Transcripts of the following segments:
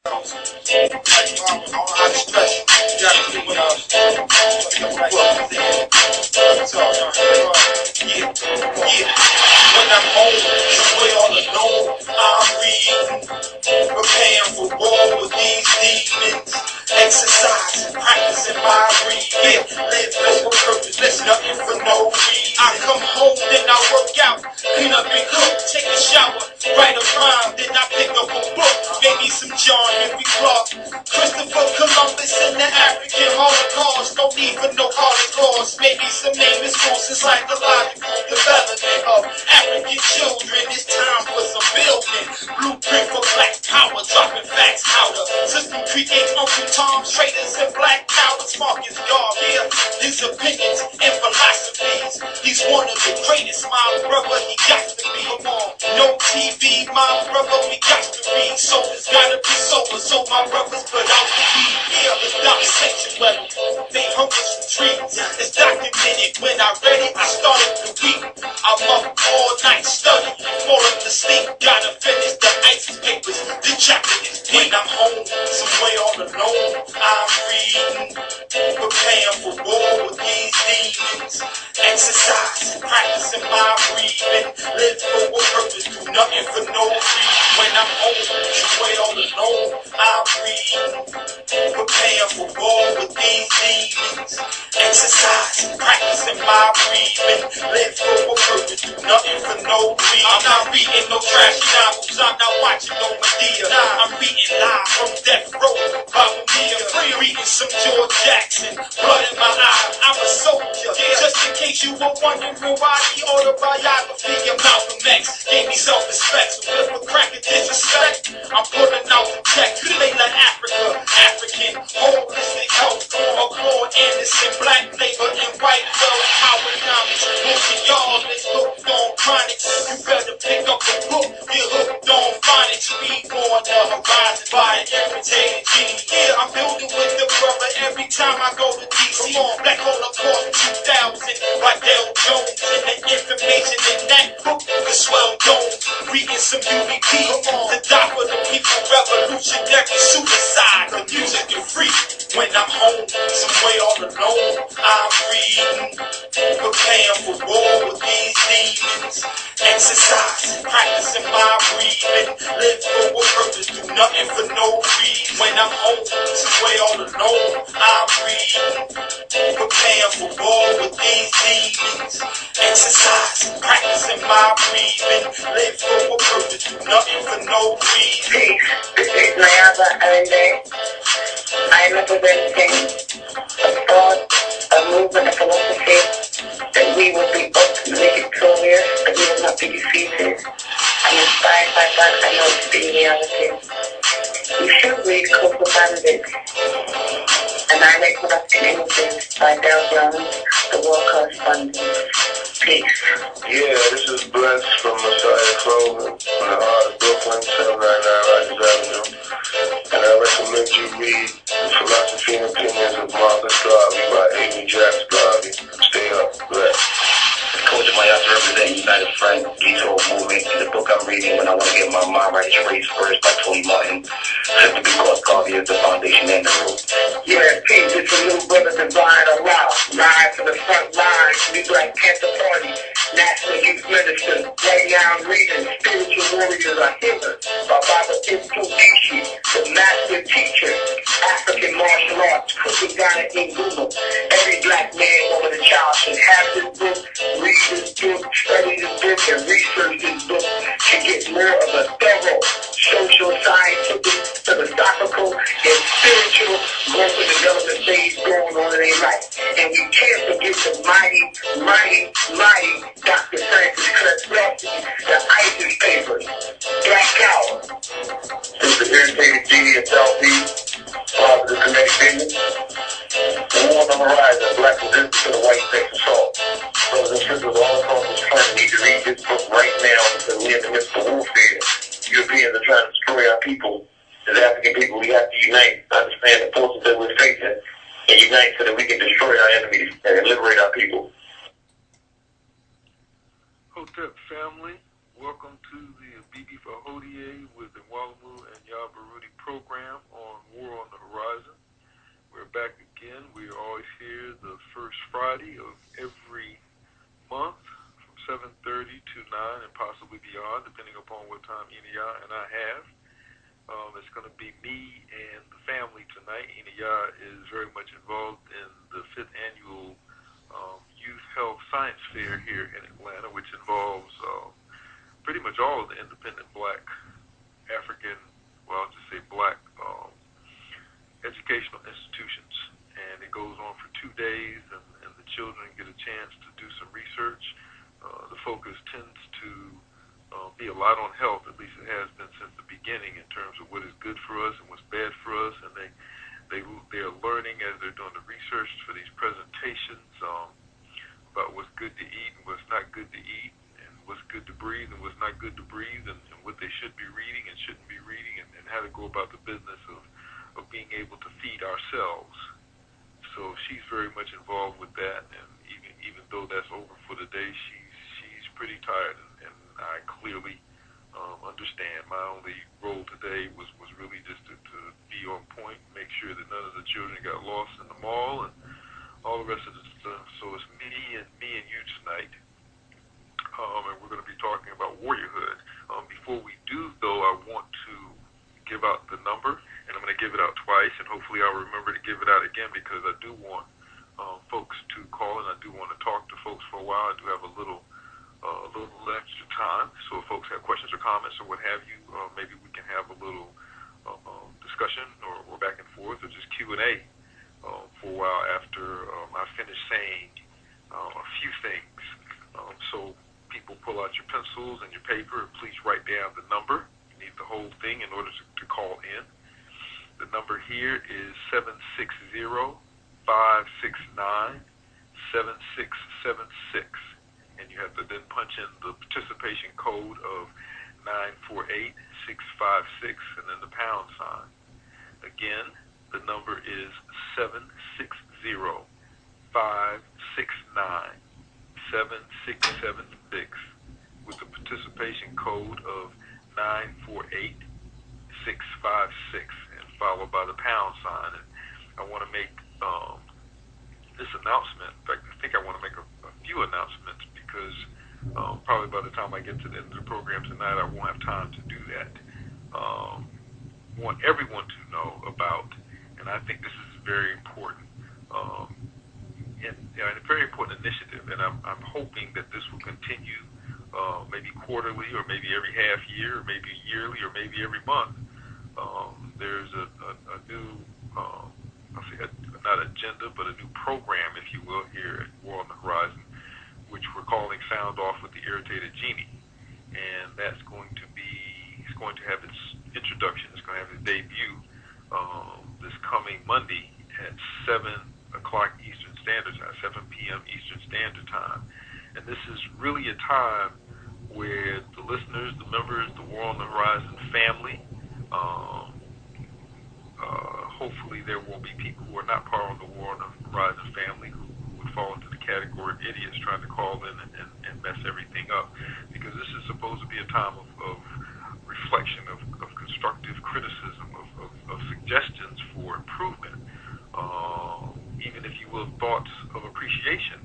I don't know how to stress it. You gotta do what yeah. When I'm home, somewhere all alone, I'm reading, preparing for war with these demons. Exercising, practicing my reading. Live for purpose, there's nothing for no reason. I come home, then I work out, clean up and cook, take a shower, write a rhyme, then I pick up a book. Maybe some John Henry Clark, Christopher Columbus and the African Holocaust. No need for no Holocaust. Maybe some name is forces psychological development of African children. It's time for some building. Blueprint for black power, dropping facts powder. System create Uncle Tom's traitors and black cowards. Marcus Garvey, his opinions and philosophies. He's one of the greatest, my brother. He got to be. No TV, my brother. We got to read. Soldiers gotta be sober, so my brothers put out the weed. Yeah, it's not sexual. They hungry some trees. It's documented. When I read it, I started to weep. I'm up all night studying, falling to sleep. Gotta finish the ISIS papers. The chapter is when I'm home, somewhere all alone. I'm reading, preparing for war with these demons. Exercising, practicing my breathing. Live for a purpose, do nothing for no reason. When I'm home, somewhere all alone. I'm reading, preparing for war with these demons. Exercising, practicing my breathing. Live for a purpose, do nothing for no reason. I'm not reading no trashy novels, I'm not watching no Medea. I'm reading live from death row, Baba Mia. Reading some George Jackson, blood in my eye. I'm a soldier, just in case you were wondering why the autobiography of Malcolm X gave me self-respect. So if a cracker disrespect, I'm pulling out the check. Layla Africa, African, holistic health, or Claude Anderson, black labor and white wealth, powernomics. Most of y'all is hooked on chronics. You better pick up a book, get hooked on phonics. Read on the horizon by an irritated genie. Yeah, I'm building with the brother every time I go to DC. Black Holocaust 2000, like Dale Jones. And the information in that book is swell domes. Reading some UBP, the die for the people, revolutionary suicide. The music is free. When I'm home, somewhere all alone, I'm reading, preparing for war with these demons. Exercising, practicing my breathing. Live for a purpose, do nothing for no reason. When I'm home, somewhere all alone, I'm reading, preparing for war with these demons. Exercising, practicing my breathing. Live for a purpose, do nothing for no reason. Peace. This is Nayaba Ande. I am representing a thought, a movement, a philosophy that we will be ultimately victorious, that we will not be defeated. I'm inspired by that. I know it's the reality. You should read Coco Bandit, and I make production images by Del Jones, the war correspondent. Peace. Yeah, this is Bless from Messiah Clothing from the heart of Brooklyn, 799 Rogers Avenue. And I recommend you read The Philosophy and Opinions of Marcus Garvey by Amy Jacks Garvey. Stay up, bless. Coach Mayasa representing United Front, Detour Movement. The book I'm reading when I want to get my mind right is Race First by Tony Martin. Simply because Garvey is the foundation and the root. Yeah, peace. It's a new brother divine Allah. Live from the front lines, New Black Panther Party, National Youth Minister. Right now I'm reading Spiritual Warriors Are Healers by Baba Ifudishi, the master teacher, African martial arts, cooking Ghana in Google. Every black man, woman, and child should have this book, read this book, study this book, and research this book to get more of a thorough social, scientific, philosophical, and spiritual growth and development phase going on in their life. And we can't forget the mighty Dr. Francis Cresswell, the ISIS papers, Black Power. It's the irritated genie of South East, father of the Kinetic Demon. The war on the horizon, black resistance to the white sex assault. Brothers and sisters all across this planet need to read this book right now because we're in the midst of warfare. Europeans are trying to destroy our people. As African people, we have to unite, understand the forces that we're facing, and unite so that we can destroy our enemies and liberate our people. Hotep family, welcome to the BB for Hodier with the Wallamoo and Emiya Baruti program on War on the Horizon. We're back again. We are always here the first Friday of every month from 7:30 to 9 and possibly beyond, depending upon what time Emiya and I have. It's going to be me and the family tonight. Emiya is very much involved in the 5th annual Youth Health Science Fair here in Atlanta, which involves pretty much all of the independent black African, well, I'll just say black educational institutions. And it goes on for 2 days, and the children get a chance to do some research. The focus tends to be a lot on health, at least it has been since the beginning, in terms of what is good for us and what's bad for us. And they are learning as they're doing the research for these presentations about what's good to eat and what's not good to eat, and what's good to breathe and what's not good to breathe, and what they should be reading and shouldn't be reading, and how to go about the business of being able to feed ourselves. So she's very much involved with that, and even though that's over for the day, she's pretty tired, and I clearly understand. My only role today was really just to be on point, make sure that none of the children got lost in the mall and all the rest of the stuff. So it's me and you tonight, and we're going to be talking about warriorhood. Before we do, though, I want to give out the number, and I'm going to give it out twice, and hopefully I'll remember to give it out again, because I do want folks to call, and I do want to talk to folks for a while. I do have a little extra time, so if folks have questions or comments or what have you, maybe we can have a little discussion or back and forth, or just Q&A for a while after I finish saying a few things. So people, pull out your pencils and your paper, and please write down the number. You need the whole thing in order to call in. The number here is 760-569-7676. And you have to then punch in the participation code of 948656 and then the pound sign. Again, the number is 760-569-7676 with the participation code of 948656 and followed by the pound sign. And I want to make this announcement. In fact, I think I want to make a few announcements, because probably by the time I get to the end of the program tonight, I won't have time to do that. Want everyone to know about, and I think this is very important, and a very important initiative, and I'm hoping that this will continue maybe quarterly, or maybe every half year, or maybe yearly, or maybe every month. There's a new, not agenda, but a new program, if you will, here at War on the Horizon, which we're calling Sound Off with the Irritated Genie. And that's going to have its introduction, it's going to have its debut this coming Monday at 7 o'clock Eastern Standard Time, 7 p.m. Eastern Standard Time. And this is really a time where the listeners, the members, the War on the Horizon family, hopefully there will be people who are not part of the War on the Horizon family who would fall into the category of idiots trying to call in and mess everything up, because this is supposed to be a time of reflection, of constructive criticism, of suggestions for improvement, even if you will, thoughts of appreciation,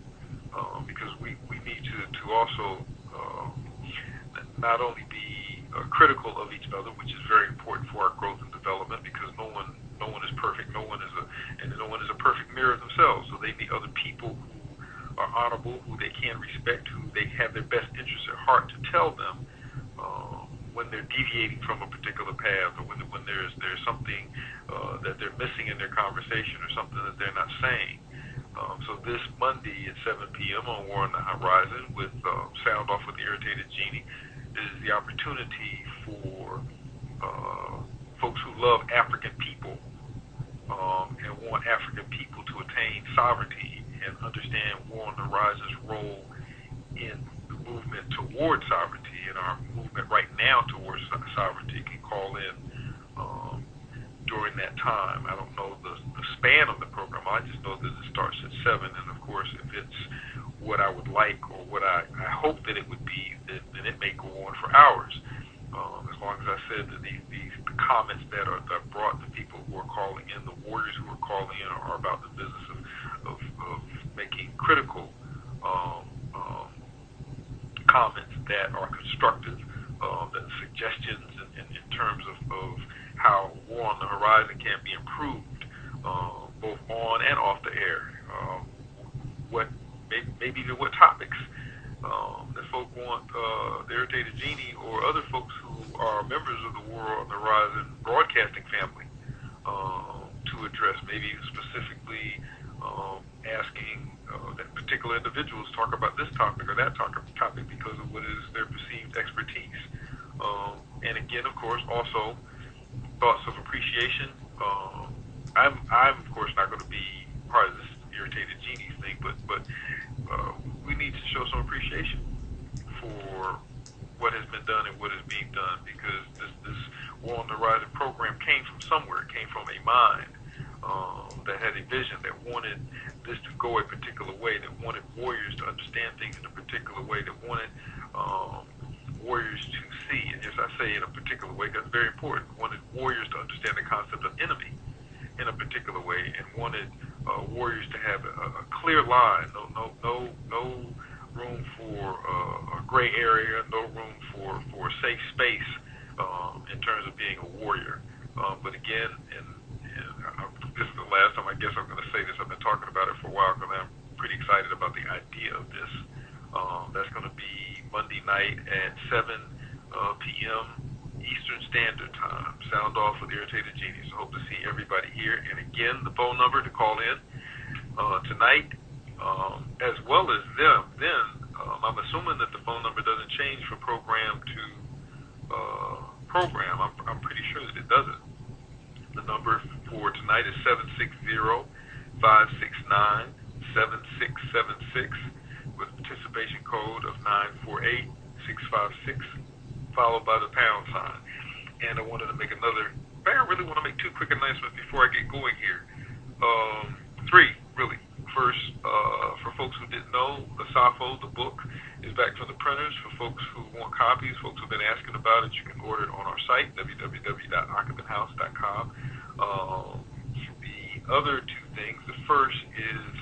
because we need to also not only be critical of each other, which is very important for our growth and development, because no one is perfect, no one is a perfect mirror of themselves. So they need other people who are honorable, who they can respect, who they have their best interests at heart to tell them when they're deviating from a particular path, or when there's something that they're missing in their conversation, or something that they're not saying. So this Monday at 7 p.m. on War on the Horizon with Sound Off with the Irritated Genie is the opportunity for folks who love African people and want African people to attain sovereignty and understand War on the Horizon's role in the movement toward sovereignty, and our movement right now towards sovereignty, can call in during that time. I don't know the span of the program. I just know that it starts at 7, and of course, if it's what I would like or what I hope that it would be, then it may go on for hours. As long as I said that the comments that are brought to people who are calling in, the warriors who are calling in, are about the business of making critical comments that are constructive, that suggestions in terms of how War on the Horizon can be improved, both on and off the air. Maybe even what topics that folk want the Irritated Genie or other folks who are members of the War on the Horizon broadcasting family to address. Maybe specifically asking that particular individuals talk about this topic or that topic because of what is their perceived expertise. And again, of course, also thoughts of appreciation. I'm of course not going to be part of this Irritated Genies thing, but we need to show some appreciation for what has been done and what is being done, because this War on the Horizon program came from somewhere. It came from a mind that had a vision, that wanted this to go a particular way, that wanted warriors to understand things in a particular way, that wanted warriors to see, and yes, I say in a particular way, that's very important, wanted warriors to understand the concept of enemy in a particular way, and wanted warriors to have a clear line, no room for a gray area, no room for a safe space in terms of being a warrior. But again, and this is the last time I guess I'm going to say this. I've been talking about it for a while because I'm pretty excited about the idea of this. That's going to be Monday night at 7 p.m. Eastern Standard Time. Sound off with Irritated Genies. So hope to see everybody here. And again, the phone number to call in tonight, as well as them. Then I'm assuming that the phone number doesn't change from program to program. I'm pretty sure that it doesn't. The number for tonight is 760-569-7676 with participation code of 948656, followed by the pound sign. And I wanted to make I really want to make two quick announcements before I get going here. Three, really. First, for folks who didn't know, the Safo, the book, is back from the printers. For folks who want copies, folks who have been asking about it, you can order it on our site, www.occupanthouse.com. The other two things, the first is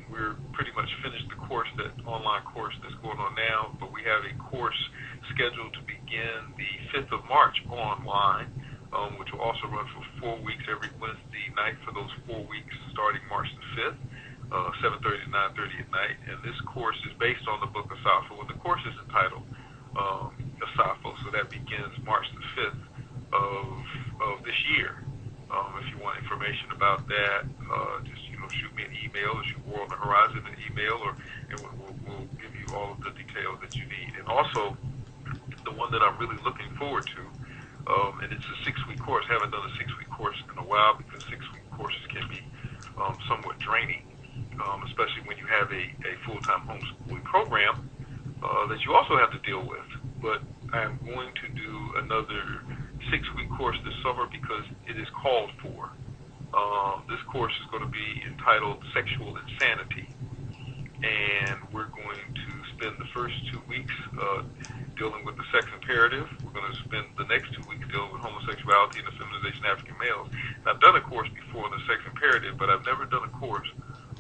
we're pretty much finished the course, that online course that's going on now, but we have a course scheduled to begin the 5th of March online, which will also run for 4 weeks every Wednesday night for those 4 weeks starting March the 5th. 7:30 to 9:30 at night, and this course is based on the book Asafo, and the course is entitled Asafo, so that begins March the 5th of this year. If you want information about that, just shoot me an email, or shoot War on the Horizon an email, and we'll give you all of the details that you need. And also, the one that I'm really looking forward to, and it's a 6-week course. I haven't done a 6-week course in a while because 6-week courses can be somewhat draining. Especially when you have a full-time homeschooling program that you also have to deal with. But I'm going to do another 6-week course this summer because it is called for. This course is going to be entitled Sexual Insanity. And we're going to spend the first 2 weeks dealing with the sex imperative. We're going to spend the next 2 weeks dealing with homosexuality and the feminization of African males. And I've done a course before on the sex imperative, but I've never done a course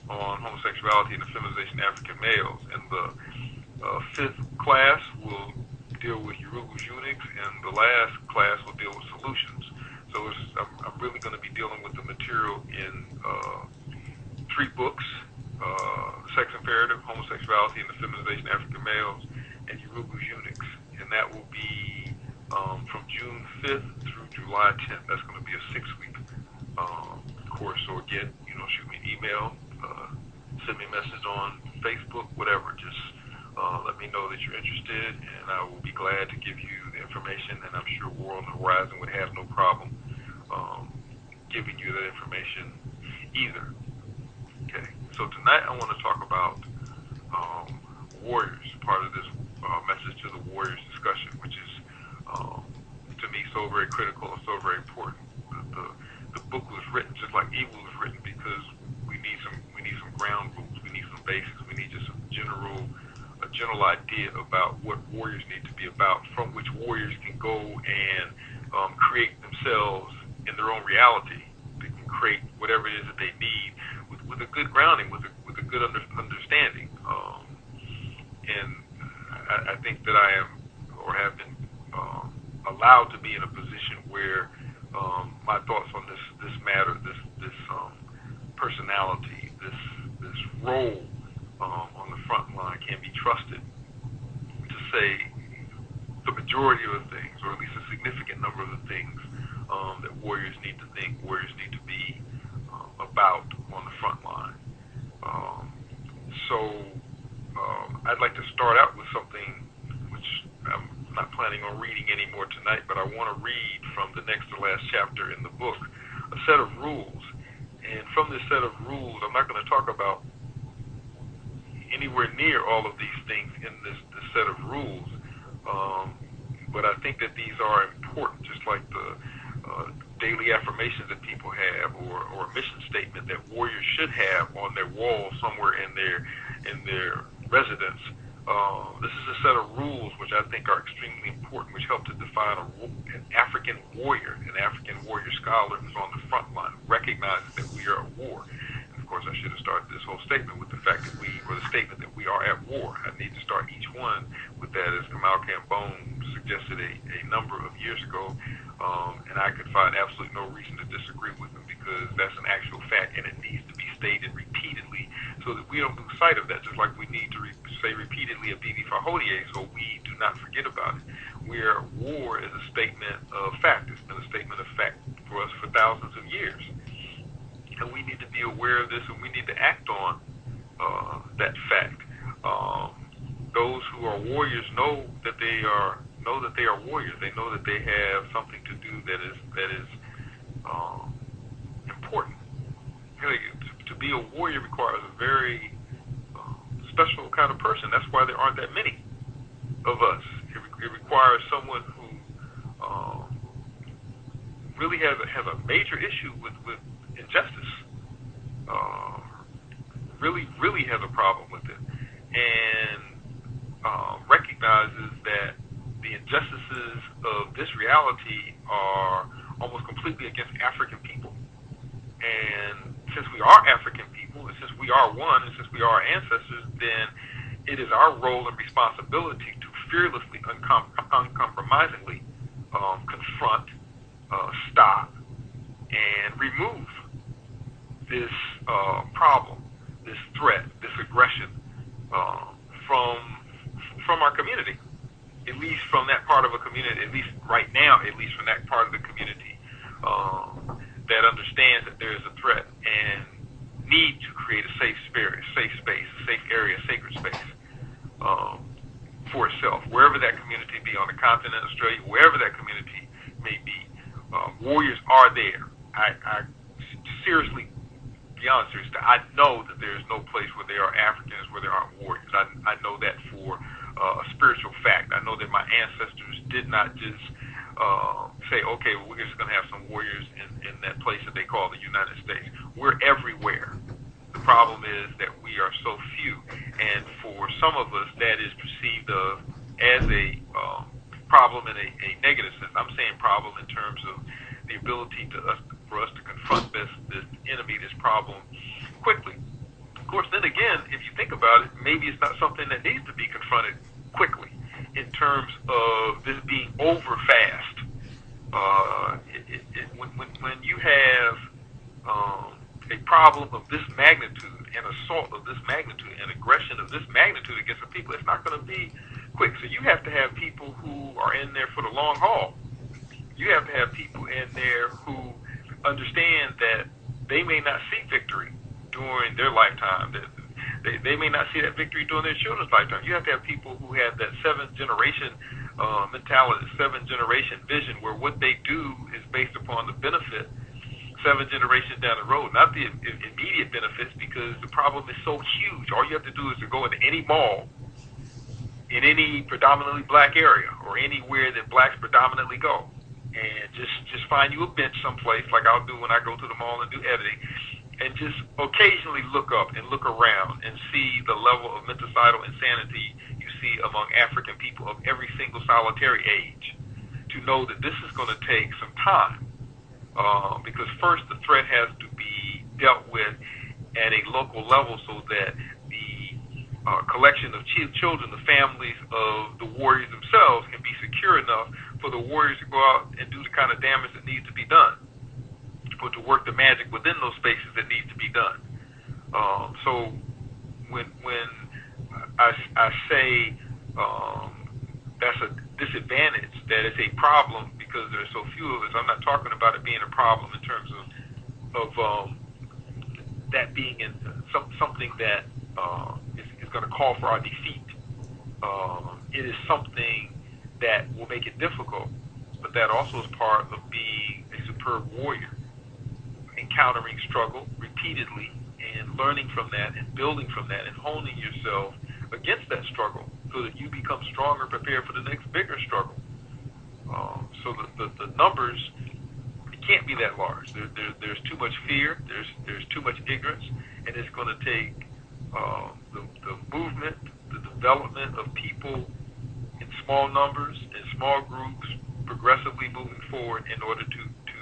on homosexuality and the feminization of African males. And the 5th class will deal with Yoruba's eunuchs, and the last class will deal with solutions. So I'm really going to be dealing with the material in 3 books, Sex Imperative, Homosexuality and the Feminization of African Males, and Yoruba's eunuchs. And that will be from June 5th through July 10th. That's going to be a 6-week course. So again, shoot me an email, send me a message on Facebook, whatever. Just let me know that you're interested, and I will be glad to give you the information. And I'm sure War on the Horizon would have no problem giving you that information either. Okay, so tonight I want to talk about warriors, part of this message to the warriors discussion, which is to me so very critical and so very important. The book was written just like Evil was written because we need some ground rules, we need some basics, we need just a general idea about what warriors need to be about, from which warriors can go and create themselves in their own reality. They can create whatever it is that they need with a good grounding, with a good understanding. And I think that I am, or have been, allowed to be in a position where my thoughts on this matter, this personality, this role on the front line can be trusted to say the majority of the things, or at least a significant number of the things that warriors need to think, warriors need to be about on the front line. So I'd like to start out with something which I'm not planning on reading anymore tonight, but I want to read from the next to last chapter in the book, a set of rules. And from this set of rules, I'm not going to talk about anywhere near all of these things in this set of rules, but I think that these are important, just like the daily affirmations that people have, or a mission statement that warriors should have on their wall somewhere in their residence. This is a set of rules which I think are extremely important, which help to define an African warrior scholar who's on the front line, recognizes that we are at war. And of course, I should have started this whole statement with the fact that the statement that we are at war. I need to start each one with that, as Kamal Cambone suggested a number of years ago, and I could find absolutely no reason to disagree with him, because that's an actual fact, and it needs to be stated repeatedly so that we don't lose sight of that, just like we need to say repeatedly of Bibi Fahodier, so we do not forget about it. Where war is a statement of fact. It's been a statement of fact for us for thousands of years. And we need to be aware of this, and we need to act on that fact. Those who are warriors know that they are warriors. They know that they have something to do that is important. To be a warrior requires a very special kind of person. That's why there aren't that many of us. It requires someone who really has a major issue with injustice. Really has a problem with it, and recognizes that the injustices of this reality are almost completely against African people. And since we are African people, and since we are one, and since we are ancestors, then it is our role and responsibility to fearlessly, uncompromisingly confront, stop, and remove this problem, this threat, this aggression from our community, at least from that part of a community, at least right now, at least from that part of the community that understands that there is a threat and need to create a safe space, a safe area, a sacred space for itself, wherever that community be, on the continent of Australia, wherever that community may be. Warriors are there. I seriously, be honest with you, I know that there is no place where there are Africans where there aren't warriors. I know that for a spiritual fact. I know that my ancestors did not just say, okay, well, we're just going to have some warriors in that place that they call the United States. We're everywhere. The problem is that we are so few, and for some of us, that is perceived as a problem in a negative sense. I'm saying problem in terms of the ability for us to confront this enemy, this problem, quickly. Of course, then again, if you think about it, maybe it's not something that needs to be confronted quickly in terms of this being over fast. When you have a problem of this magnitude, and assault of this magnitude, and aggression of this magnitude against the people, it's not going to be quick. So you have to have people who are in there for the long haul. You have to have people in there who understand that they may not see victory during their lifetime, that they may not see that victory during their children's lifetime. You have to have people who have that seventh generation mentality, seventh generation vision, where what they do is based upon the benefit 7 generations down the road, not the immediate benefits, because the problem is so huge. All you have to do is to go into any mall in any predominantly black area, or anywhere that blacks predominantly go, and just find you a bench someplace, like I'll do when I go to the mall and do editing, and just occasionally look up and look around and see the level of mental insanity you see among African people of every single solitary age, to to know that this is going to take some time, because first the threat has to be dealt with at a local level so that the collection of children, the families of the warriors themselves, can be secure enough for the warriors to go out and do the kind of damage that needs to be done, or to work the magic within those spaces that needs to be done. So when I say that's a disadvantage, that it's a problem because there's so few of us, I'm not talking about it being a problem in terms of that being something that is going to call for our defeat. It is something that will make it difficult, but that also is part of being a superb warrior, encountering struggle repeatedly and learning from that and building from that and honing yourself against that struggle so that you become stronger, prepared for the next bigger struggle. So the numbers, it can't be that large. There's too much fear, there's too much ignorance, and it's going to take the movement, the development of people in small numbers, in small groups, progressively moving forward in order to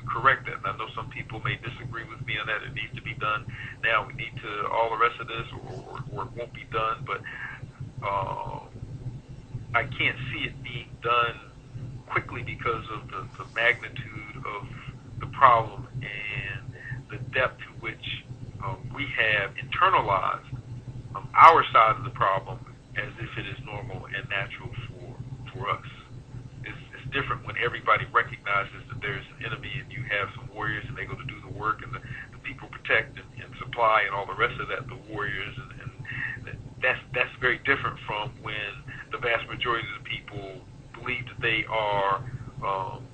correct that. And I know some people may disagree with me on that. It needs to be done now. We need to all the rest of this, or it won't be done. But I can't see it being done quickly because of the magnitude of the problem and the depth to which we have internalized our side of the problem as if it is normal and natural for us. It's different when everybody recognizes that there's an enemy and you have some warriors and they go to do the work, and the people protect and supply and all the rest of that, the warriors, and that's very different from when the vast majority of the people believe that they are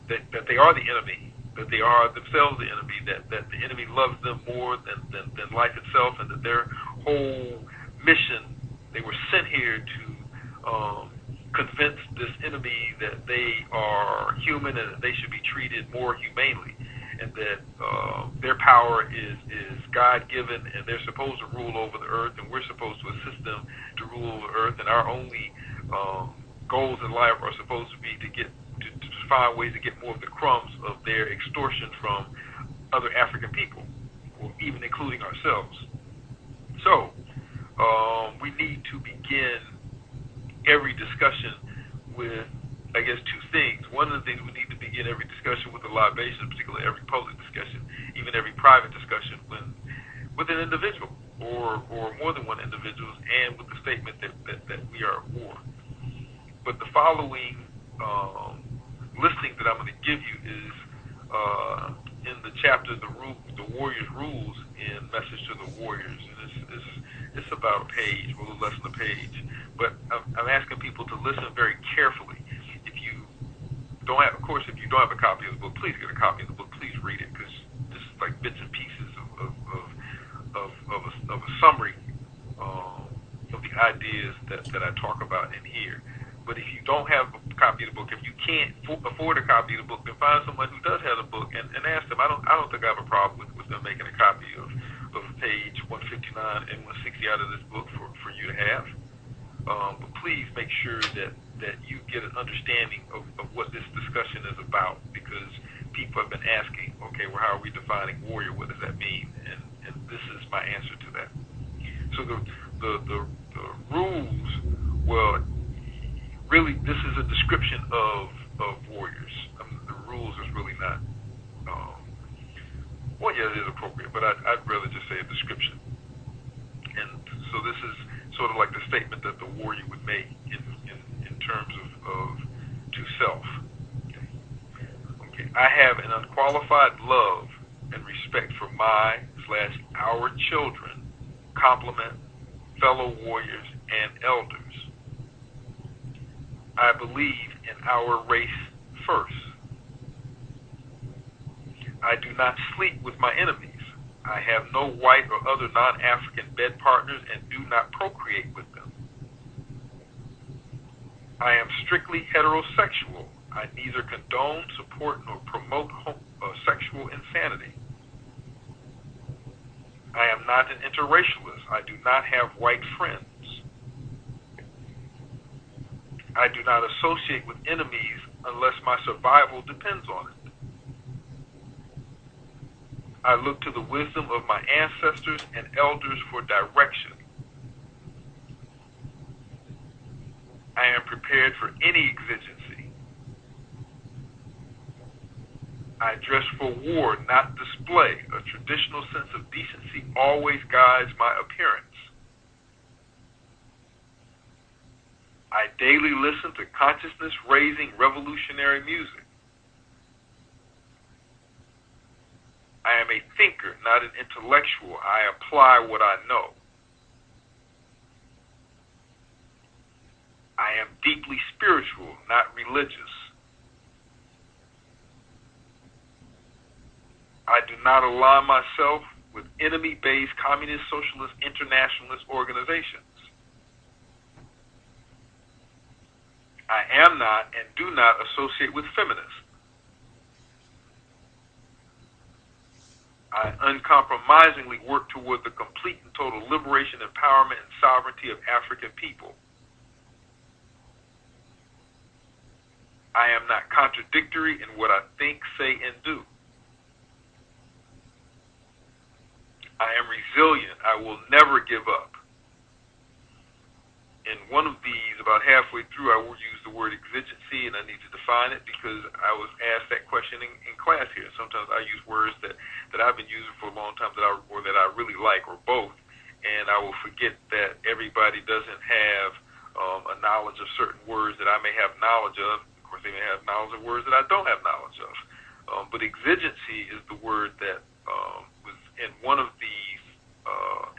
that they are the enemy, that they are themselves the enemy, that the enemy loves them more than life itself, and that their whole mission, they were sent here to convince this enemy that they are human and that they should be treated more humanely, and that their power is God-given, and they're supposed to rule over the earth, and we're supposed to assist them to rule over the earth, and our only goals in life are supposed to be to find ways to get more of the crumbs of their extortion from other African people, or even including ourselves. So we need to begin every discussion with, I guess, two things. One of the things we need to begin every discussion with a libation, particularly every public discussion, even every private discussion, with an individual or more than one individual, and with the statement that we are at war. But the following listing that I'm going to give you is in the chapter, the Warrior's Rules in Message to the Warriors. And it's about a page, a little less than a page. But I'm asking people to listen very carefully. If you don't have a copy of the book, please get a copy of the book. Please read it, because this is like bits and pieces of a summary of the ideas that I talk about in here. But if you don't have a copy of the book, if you can't afford a copy of the book, then find someone who does have the book and ask them. I don't think I have a problem with them making a copy of page 159 and 160 out of this book for you to have. But please make sure that you get an understanding of what this discussion is about, because people have been asking, okay, well, how are we defining warrior? What does that mean? And this is my answer to that. So the rules, well, really, this is a description of warriors. The rules is really not, well, yeah, it is appropriate, but I'd rather just say a description. And so this is sort of like the statement that the warrior would make in terms of to self. Okay. I have an unqualified love and respect for our children, complement fellow warriors and elders. I believe in our race first. I do not sleep with my enemies. I have no white or other non-African bed partners and do not procreate with them. I am strictly heterosexual. I neither condone, support, nor promote sexual insanity. I am not an interracialist. I do not have white friends. I do not associate with enemies unless my survival depends on it. I look to the wisdom of my ancestors and elders for direction. I am prepared for any exigency. I dress for war, not display. A traditional sense of decency always guides my appearance. I daily listen to consciousness-raising revolutionary music. I am a thinker, not an intellectual. I apply what I know. I am deeply spiritual, not religious. I do not align myself with enemy-based communist, socialist, internationalist organizations. I am not and do not associate with feminists. I uncompromisingly work toward the complete and total liberation, empowerment, and sovereignty of African people. I am not contradictory in what I think, say, and do. I am resilient. I will never give up. In one of these, about halfway through, I will use the word exigency, and I need to define it because I was asked that question in class here. Sometimes I use words that I've been using for a long time that I really like, or both, and I will forget that everybody doesn't have a knowledge of certain words that I may have knowledge of. Of course, they may have knowledge of words that I don't have knowledge of. But exigency is the word that was in one of these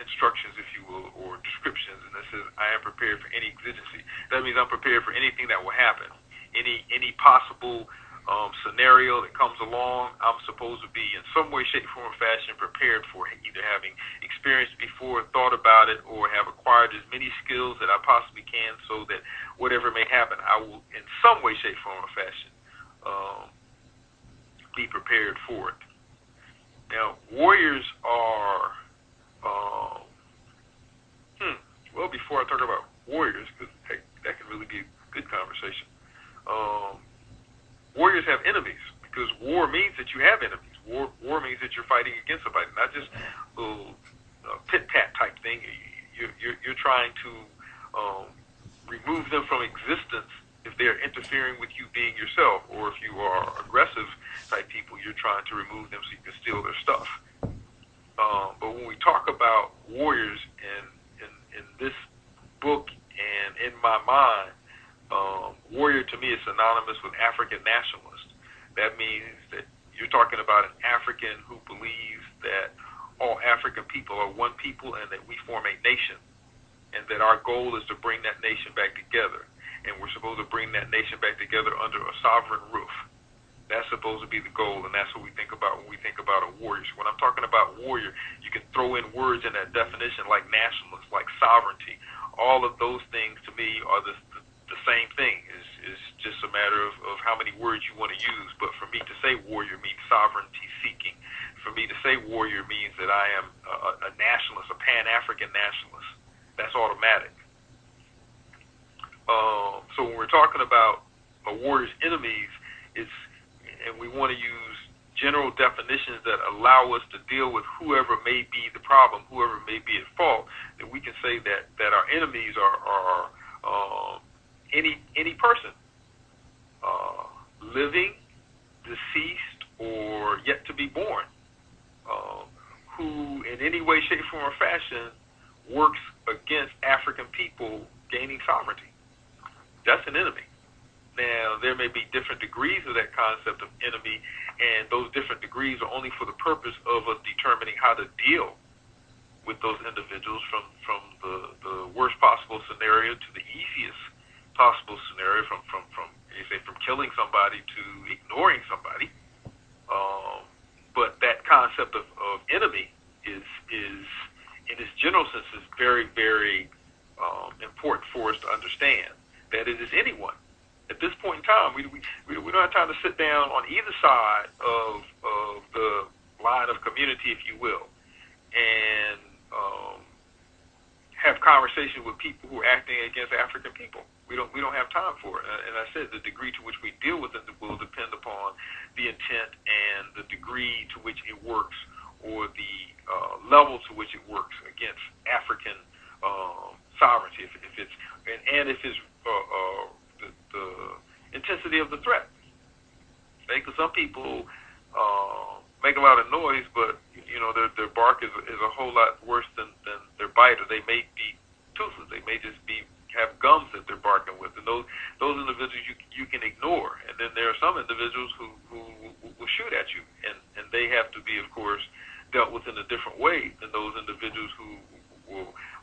instructions, if you will, or descriptions, and it says, I am prepared for any exigency. That means I'm prepared for anything that will happen. Any possible scenario that comes along, I'm supposed to be in some way, shape, form, or fashion prepared for it, either having experienced before, thought about it, or have acquired as many skills that I possibly can so that whatever may happen, I will in some way, shape, form, or fashion be prepared for it. Now, warriors are well, before I talk about warriors, because that can really be a good conversation, warriors have enemies, because war means that you have enemies. War means that you're fighting against somebody, not just a little pit-pat type thing. You're trying to remove them from existence if they're interfering with you being yourself, or if you are aggressive type people, you're trying to remove them so you can steal their stuff. But when we talk about warriors in this book and in my mind, warrior to me is synonymous with African nationalist. That means that you're talking about an African who believes that all African people are one people and that we form a nation, and that our goal is to bring that nation back together. And we're supposed to bring that nation back together under a sovereign roof. That's supposed to be the goal, and that's what we think about when we think about a warrior. So when I'm talking about warrior, you can throw in words in that definition like nationalist, like sovereignty. All of those things to me are the same thing. It's just a matter of how many words you want to use. But for me to say warrior means sovereignty seeking. For me to say warrior means that I am a nationalist, a Pan-African nationalist. That's automatic. So when we're talking about a warrior's enemies, and we want to use general definitions that allow us to deal with whoever may be the problem, whoever may be at fault, then we can say that our enemies are any person, living, deceased, or yet to be born, who in any way, shape, form, or fashion works against African people gaining sovereignty. That's an enemy. Now, there may be different degrees of that concept of enemy, and those different degrees are only for the purpose of us determining how to deal with those individuals from the worst possible scenario to the easiest possible scenario, from killing somebody to ignoring somebody. But that concept of enemy is in its general sense is very, very important for us to understand, that it is anyone. At this point in time, we don't have time to sit down on either side of the line of community, if you will, and have conversations with people who are acting against African people. We don't have time for it. And I said the degree to which we deal with it will depend upon the intent and the degree to which it works, or the level to which it works against African sovereignty. If it's and if it's the intensity of the threat. Because some people make a lot of noise, but their bark is a whole lot worse than their bite, or they may be toothless. They may just have gums that they're barking with, and those individuals you can ignore. And then there are some individuals who will shoot at you, and they have to be, of course, dealt with in a different way than those individuals who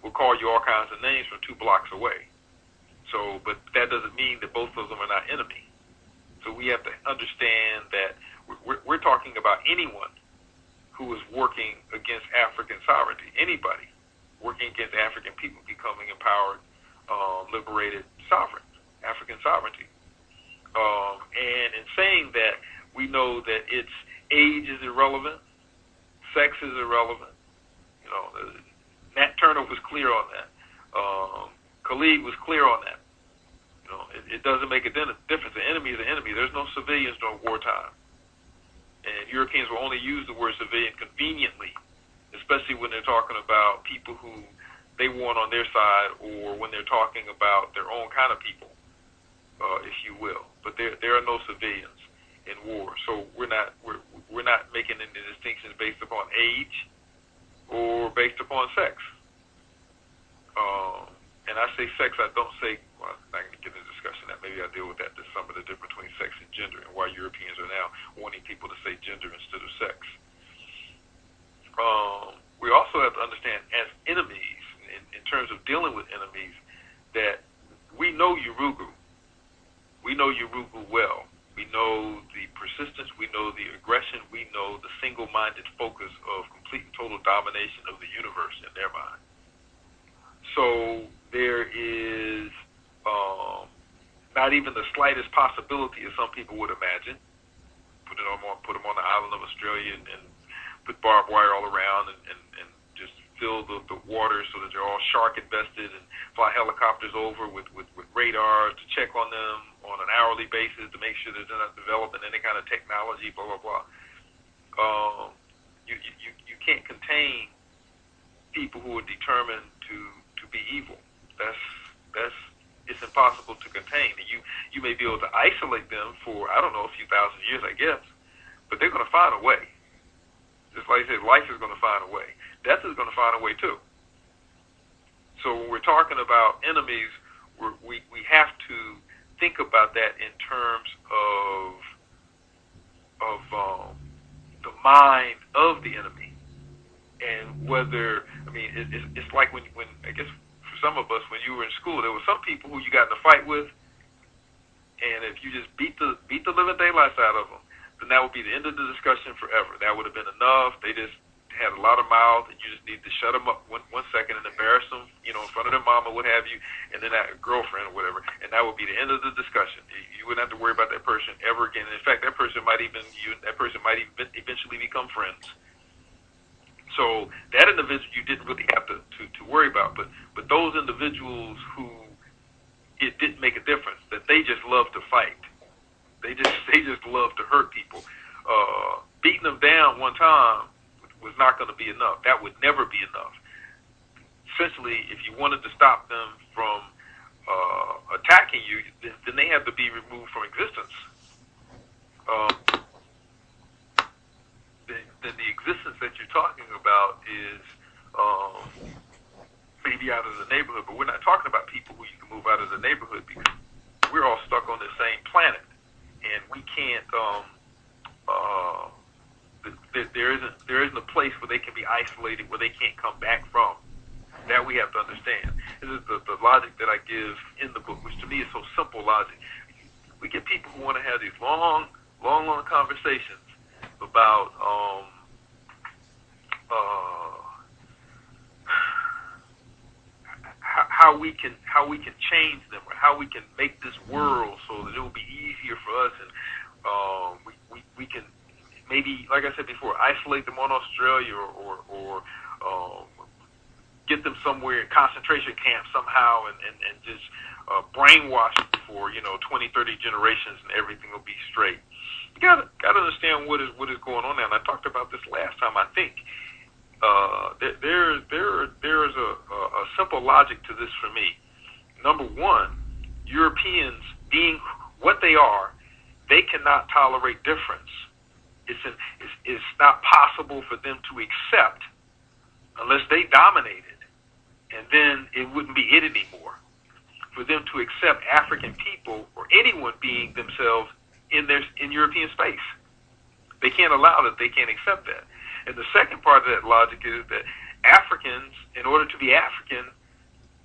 will call you all kinds of names from 2 blocks away. So, but that doesn't mean that both of them are not enemy. So we have to understand that we're talking about anyone who is working against African sovereignty, anybody working against African people becoming empowered, liberated, sovereign, African sovereignty. And in saying that, we know that its age is irrelevant, sex is irrelevant. Nat Turner was clear on that. Khalid was clear on that. It doesn't make a difference. The enemy is an enemy. There's no civilians during wartime. And Europeans will only use the word civilian conveniently, especially when they're talking about people who they want on their side, or when they're talking about their own kind of people, if you will. But there are no civilians in war. So we're not making any distinctions based upon age or based upon sex. And I say sex, I don't say, well, I'm not going to get into discussion that. Maybe I'll deal with that. There's some of the difference between sex and gender, and why Europeans are now wanting people to say gender instead of sex. We also have to understand, as enemies, in terms of dealing with enemies, that we know Urugu. We know Urugu well. We know the persistence. We know the aggression. We know the single-minded focus of complete and total domination of the universe in their mind. So there is not even the slightest possibility, as some people would imagine, put them on the island of Australia and put barbed wire all around and just fill the water so that they're all shark invested, and fly helicopters over with radar to check on them on an hourly basis to make sure that they're not developing any kind of technology, blah, blah, blah. You can't contain people who are determined to be evil. It's impossible to contain. And you may be able to isolate them for, I don't know, a few thousand years, I guess, but they're going to find a way. Just like I said, life is going to find a way. Death is going to find a way too. So when we're talking about enemies, we have to think about that in terms of the mind of the enemy, and whether, it's like when I guess for some of us, when you were in school, there were some people who you got in a fight with, and if you just beat the living daylights out of them, then that would be the end of the discussion forever. That would have been enough. They just had a lot of mouth, and you just need to shut them up one second and embarrass them, in front of their mama, what have you, and then that girlfriend or whatever, and that would be the end of the discussion. You wouldn't have to worry about that person ever again. In fact, that person might even eventually become friends. So that individual you didn't really have to worry about, but those individuals who it didn't make a difference, that they just love to fight. They just love to hurt people. Beating them down one time was not going to be enough. That would never be enough. Essentially, if you wanted to stop them from attacking you, then they have to be removed from existence. Then the existence that you're talking about is maybe out of the neighborhood, but we're not talking about people who you can move out of the neighborhood, because we're all stuck on the same planet, and we can't. There isn't a place where they can be isolated, where they can't come back from. That we have to understand. This is the logic that I give in the book, which to me is so simple logic. We get people who want to have these long conversations about how we can change them, or how we can make this world so that it will be easier for us, and we can maybe, like I said before, isolate them on Australia, or get them somewhere in concentration camp somehow, and just brainwashed for 20, 30 generations, and everything will be straight. You gotta understand what is going on now. And I talked about this last time. I think there's a simple logic to this for me. Number one, Europeans, being what they are, they cannot tolerate difference. It's not possible for them to accept unless they dominated, and then it wouldn't be it anymore. For them to accept African people or anyone being themselves in European space, they can't allow that. They can't accept that. And the second part of that logic is that Africans, in order to be African,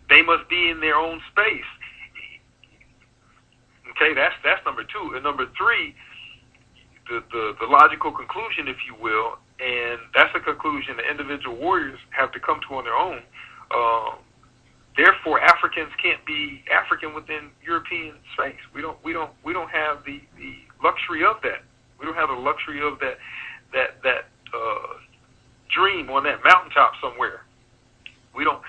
they must be in their own space. Okay, that's number two. And number three, the logical conclusion, if you will, and that's a conclusion the individual warriors have to come to on their own. Therefore, Africans can't be African within European space. We don't have the luxury of that. We don't have the luxury of that dream on that mountaintop somewhere. We don't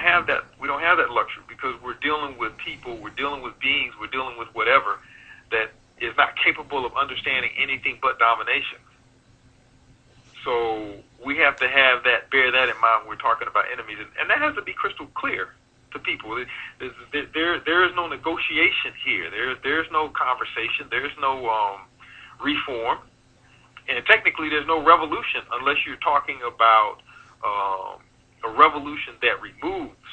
have that. We don't have that luxury because we're dealing with people. We're dealing with beings. We're dealing with whatever that is not capable of understanding anything but domination. So we have to bear that in mind when we're talking about enemies, and that has to be crystal clear to people. There is no negotiation here. There's no conversation. There's no reform, and technically there's no revolution unless you're talking about a revolution that removes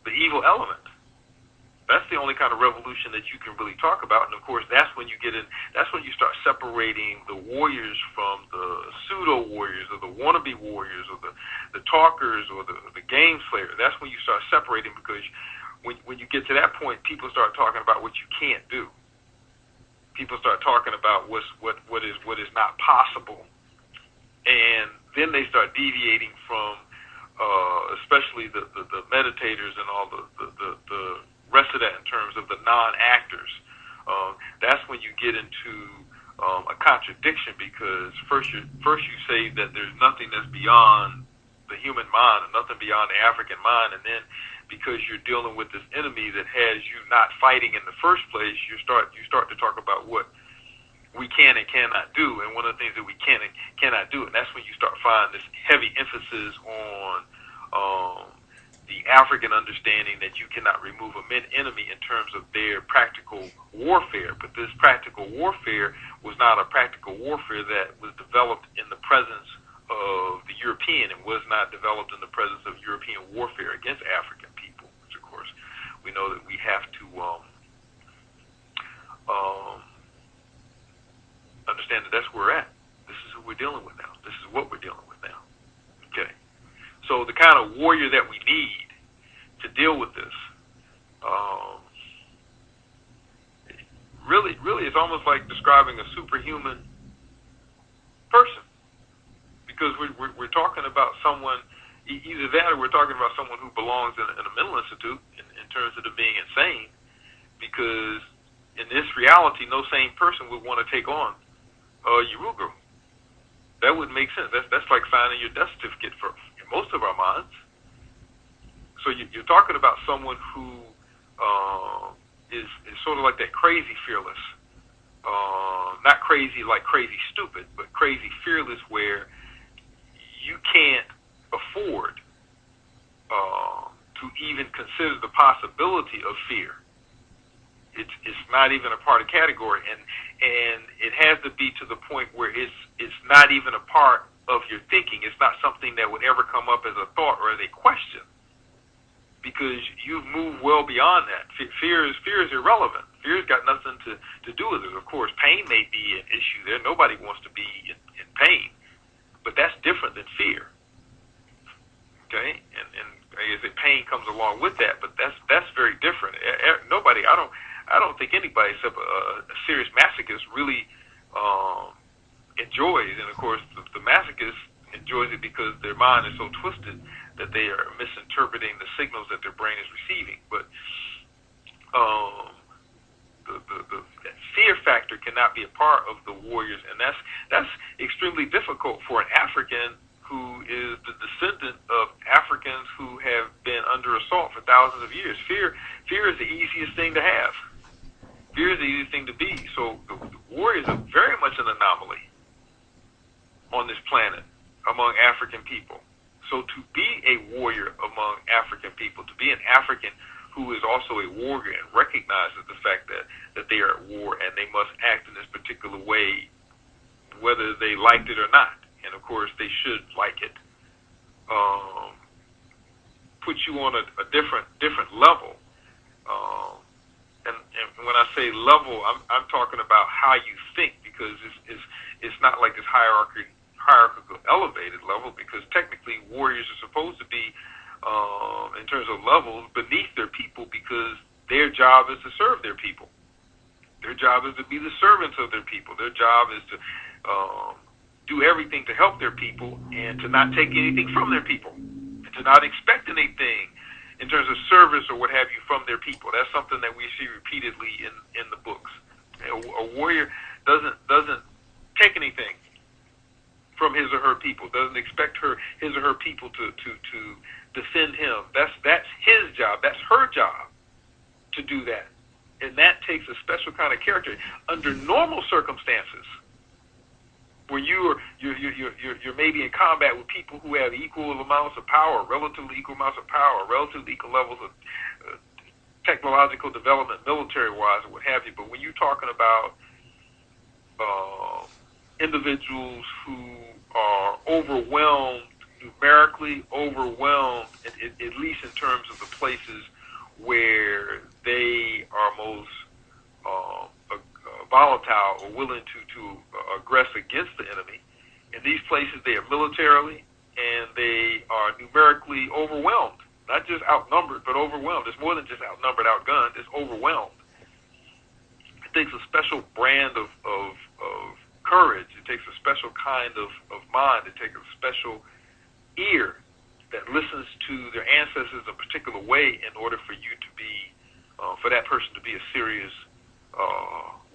the evil element. That's the only kind of revolution that you can really talk about. And of course, that's when you start separating the warriors from the pseudo warriors or the wannabe warriors or the talkers or the game slayers. That's when you start separating, because when you get to that point, people start talking about what you can't do. People start talking about what is not possible. And then they start deviating from especially the meditators and all the rest of that in terms of the non-actors. That's when you get into a contradiction, because first you say that there's nothing that's beyond the human mind and nothing beyond the African mind, and then because you're dealing with this enemy that has you not fighting in the first place, you start to talk about what we can and cannot do, and one of the things that we can and cannot do, and that's when you start finding this heavy emphasis on the African understanding that you cannot remove an enemy in terms of their practical warfare. But this practical warfare was not a practical warfare that was developed in the presence of the European, and was not developed in the presence of European warfare against African people, which of course we know that we have to understand that that's where we're at. This is who we're dealing with now. This is what we're dealing with now. Okay. So the kind of warrior that we need to deal with this, really it's almost like describing a superhuman person, because we're talking about someone, either that or we're talking about someone who belongs in a mental institute in terms of them being insane, because in this reality, no sane person would want to take on Uruguru. That wouldn't make sense. That's like signing your death certificate for most of our minds. So you're talking about someone who is sort of like that crazy fearless, not crazy like crazy stupid, but crazy fearless, where you can't afford to even consider the possibility of fear. It's not even a part of category, and it has to be to the point where it's not even a part of your thinking. It's not something that would ever come up as a thought or as a question, because you've moved well beyond that. Fear is irrelevant. Fear's got nothing to do with it. Of course, pain may be an issue there. Nobody wants to be in pain, but that's different than fear. Okay, and as I pain comes along with that, but that's very different. Nobody, I don't think anybody except a serious masochist really enjoys, and of course the masochist enjoys it because their mind is so twisted that they are misinterpreting the signals that their brain is receiving. But the fear factor cannot be a part of the warriors, and that's extremely difficult for an African who is the descendant of Africans who have been under assault for thousands of years. Fear is the easiest thing to have. Fear is the easiest thing to be. So the warriors are very much an anomaly on this planet among African people. So to be a warrior among African people, to be an African who is also a warrior and recognizes the fact that they are at war and they must act in this particular way, whether they liked it or not. And of course, they should like it. Put you on a different level. And when I say level, I'm talking about how you think, because it's not like this hierarchical elevated level, because technically warriors are supposed to be, in terms of levels, beneath their people, because their job is to serve their people. Their job is to be the servants of their people. Their job is to do everything to help their people and to not take anything from their people, and to not expect anything in terms of service or what have you from their people. That's something that we see repeatedly in the books. A warrior doesn't take anything from his or her people, doesn't expect his or her people to defend him. That's his job. That's her job to do that. And that takes a special kind of character. Under normal circumstances, where you're maybe in combat with people who have equal amounts of power, relatively equal amounts of power, relatively equal levels of technological development, military-wise, or what have you. But when you're talking about individuals who are overwhelmed, numerically overwhelmed, at least in terms of the places where they are most volatile or willing to aggress against the enemy. In these places, they are militarily and they are numerically overwhelmed. Not just outnumbered, but overwhelmed. It's more than just outnumbered, outgunned. It's overwhelmed. It takes a special brand of courage. It takes a special kind of mind. It takes a special ear that listens to their ancestors a particular way in order for you to be, for that person to be a serious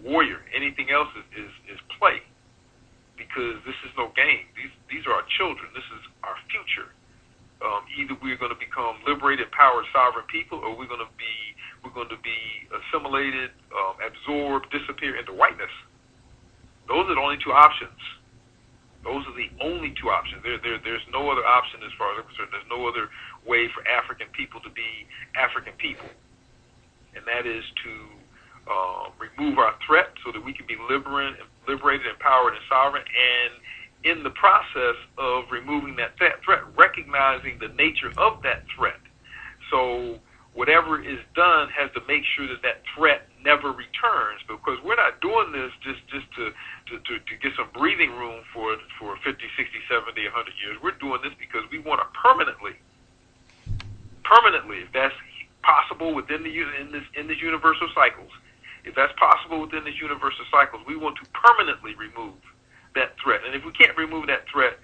warrior. Anything else is play, because this is no game. These are our children. This is our future. Either we're going to become liberated, empowered, sovereign people, or we're going to be assimilated, absorbed, disappear into whiteness. Those are the only two options. Those are the only two options. There's no other option as far as I'm concerned. There's no other way for African people to be African people, and that is to remove our threat so that we can be liberated, empowered, and sovereign. And in the process of removing that threat, recognizing the nature of that threat. So whatever is done has to make sure that threat never returns, because we're not doing this just to get some breathing room for 50, 60, 70, 100 years. We're doing this because we want to permanently, if that's possible within this universal cycles, if that's possible within this universal cycles, we want to permanently remove that threat. And if we can't remove that threat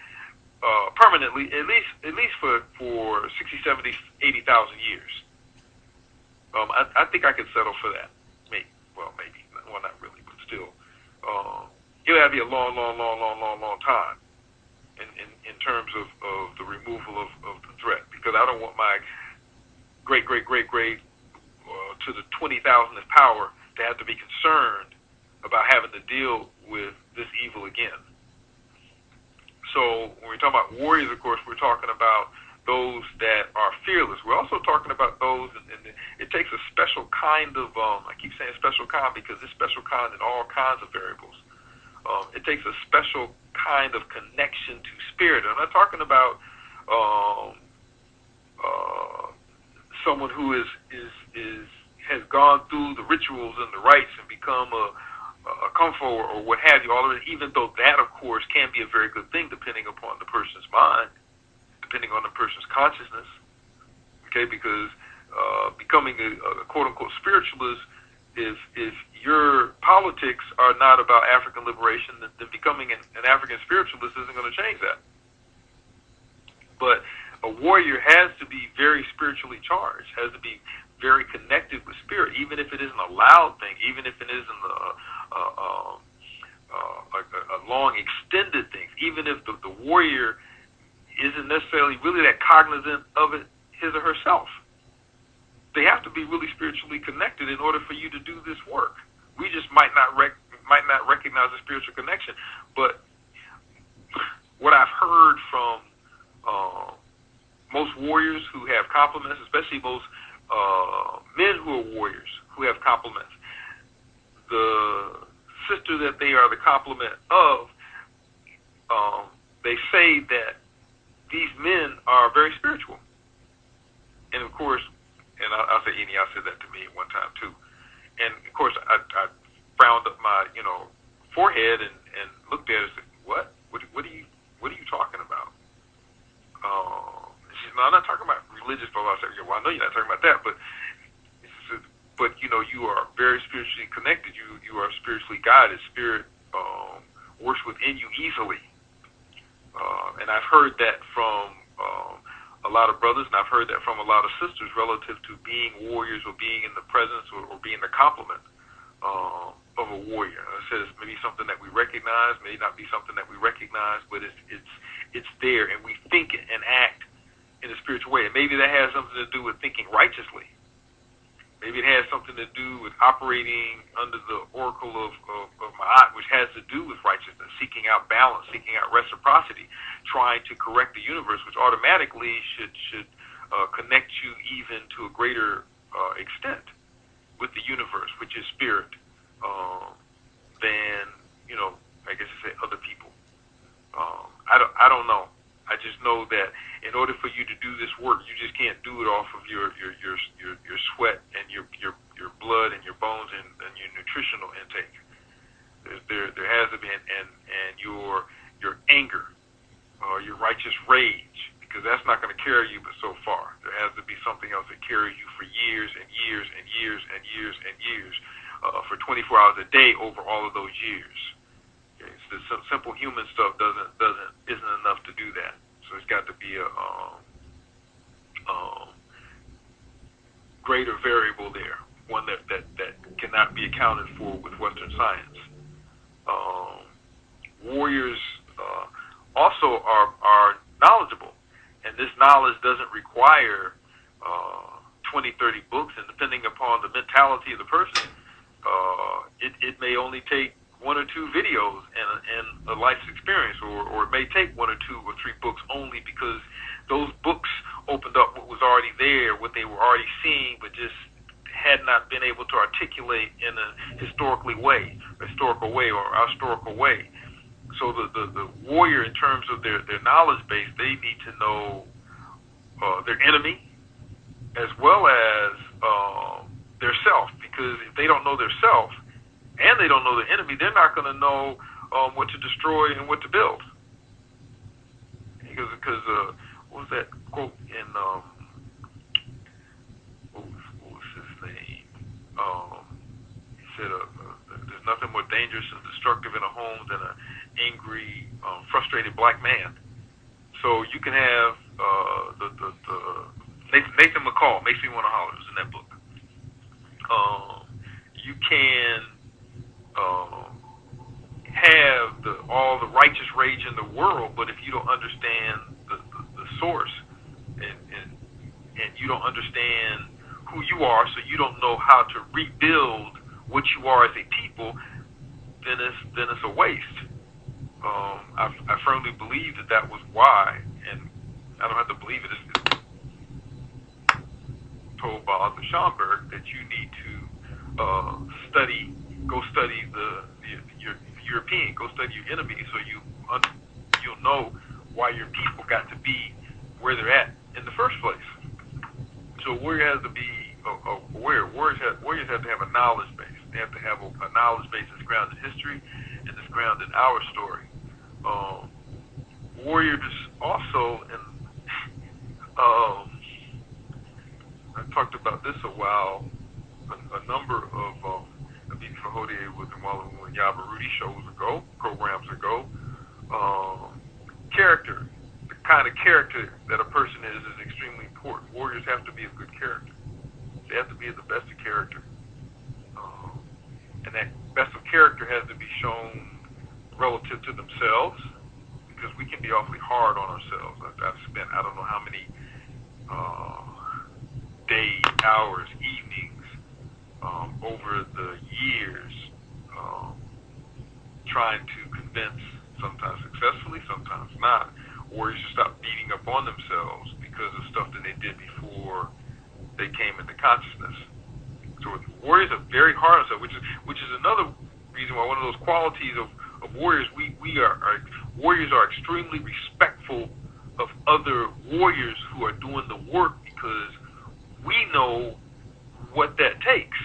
permanently, at least for 60, 70, 80,000 years, I think I could settle for that. Maybe, not really, but still, it'll have to be a long time in terms of the removal of the threat, because I don't want my great to the 20,000th power to have to be concerned about having to deal with this evil again. So when we're talking about warriors, of course, we're talking about those that are fearless. We're also talking about those, and it takes a special kind of, I keep saying special kind because it's special kind in all kinds of variables. It takes a special kind of connection to spirit. I'm not talking about someone who has gone through the rituals and the rites and become a comfort or what have you, all of it, even though that, of course, can be a very good thing depending upon the person's mind, depending on the person's consciousness, okay, because becoming a quote-unquote spiritualist, if your politics are not about African liberation, then becoming an African spiritualist isn't going to change that. But a warrior has to be very spiritually charged, has to be very connected with spirit, even if it isn't a loud thing, even if it isn't a long extended thing, even if the warrior isn't necessarily really that cognizant of it his or herself. they have to be really spiritually connected in order for you to do this work. We just might not recognize a spiritual connection. But what I've heard from most warriors who have compliments, especially most men who are warriors who have compliments, the sister that they are the complement of, they say that these men are very spiritual. And of course, and I'll say, Eni, said that to me at one time too. And of course, I frowned up my, forehead and looked at it and said, "What? What are you talking about?" She said, "No, I'm not talking about religious stuff." I said, "Well, I know you're not talking about that, but you are very spiritually connected. You are spiritually guided. Spirit works within you easily." And I've heard that from a lot of brothers, and I've heard that from a lot of sisters relative to being warriors or being in the presence or being the complement of a warrior. I said it's maybe something that we recognize, may not be something that we recognize, but it's there, and we think and act in a spiritual way. And maybe that has something to do with thinking righteously. Maybe it has something to do with operating under the oracle of Ma'at, which has to do with righteousness, seeking out balance, seeking out reciprocity, trying to correct the universe, which automatically should connect you even to a greater extent with the universe, which is spirit, than, I guess you say, other people. I don't know. I just know that in order for you to do this work, you just can't do it off of your sweat and your blood and your bones and your nutritional intake. There has to be and your anger, your righteous rage, because that's not going to carry you but so far. There has to be something else that carries you for years and years and years and years and years, for 24 hours a day over all of those years. Okay? So some simple human stuff isn't enough to do that. So it's got to be a greater variable there, one that cannot be accounted for with Western science. Warriors also are knowledgeable, and this knowledge doesn't require 20, 30 books, and depending upon the mentality of the person, it may only take 1 or 2 videos and a life's experience, or it may take 1 or 2 or 3 books only, because those books opened up what was already there, what they were already seeing, but just had not been able to articulate in a historical way, or a historical way. So the warrior, in terms of their knowledge base, they need to know their enemy as well as their self, because if they don't know their self and they don't know the enemy, they're not going to know what to destroy and what to build. Because what was that quote in what was his name? He said, "There's nothing more dangerous and destructive in a home than an angry, frustrated black man." So you can have the Nathan McCall, Makes Me Want to Holler, was in that book. You can have all the righteous rage in the world, but if you don't understand the source, and you don't understand who you are, so you don't know how to rebuild what you are as a people, then it's a waste. I firmly believe that was why, and I don't have to believe it. It's told by Arthur Schomburg that you need to go study your European, go study your enemy, so you'll know why your people got to be where they're at in the first place. So warrior has to be aware. Warriors have to have a knowledge base. They have to have a knowledge base that's grounded in history and that's grounded in our story. Warriors also, and I talked about this a while, a number of Abidi Fahode was in Wallamu and Yaba Rudy programs ago. Character, the kind of character that a person is extremely important. Warriors have to be of good character. They have to be the best of character. And that best of character has to be shown relative to themselves, because we can be awfully hard on ourselves. I've spent, I don't know how many days, hours, evenings, over the years, trying to convince, sometimes successfully, sometimes not, warriors to stop beating up on themselves because of stuff that they did before they came into consciousness. So warriors are very hard on themselves, which is another reason why one of those qualities of warriors, warriors are extremely respectful of other warriors who are doing the work, because we know what that takes.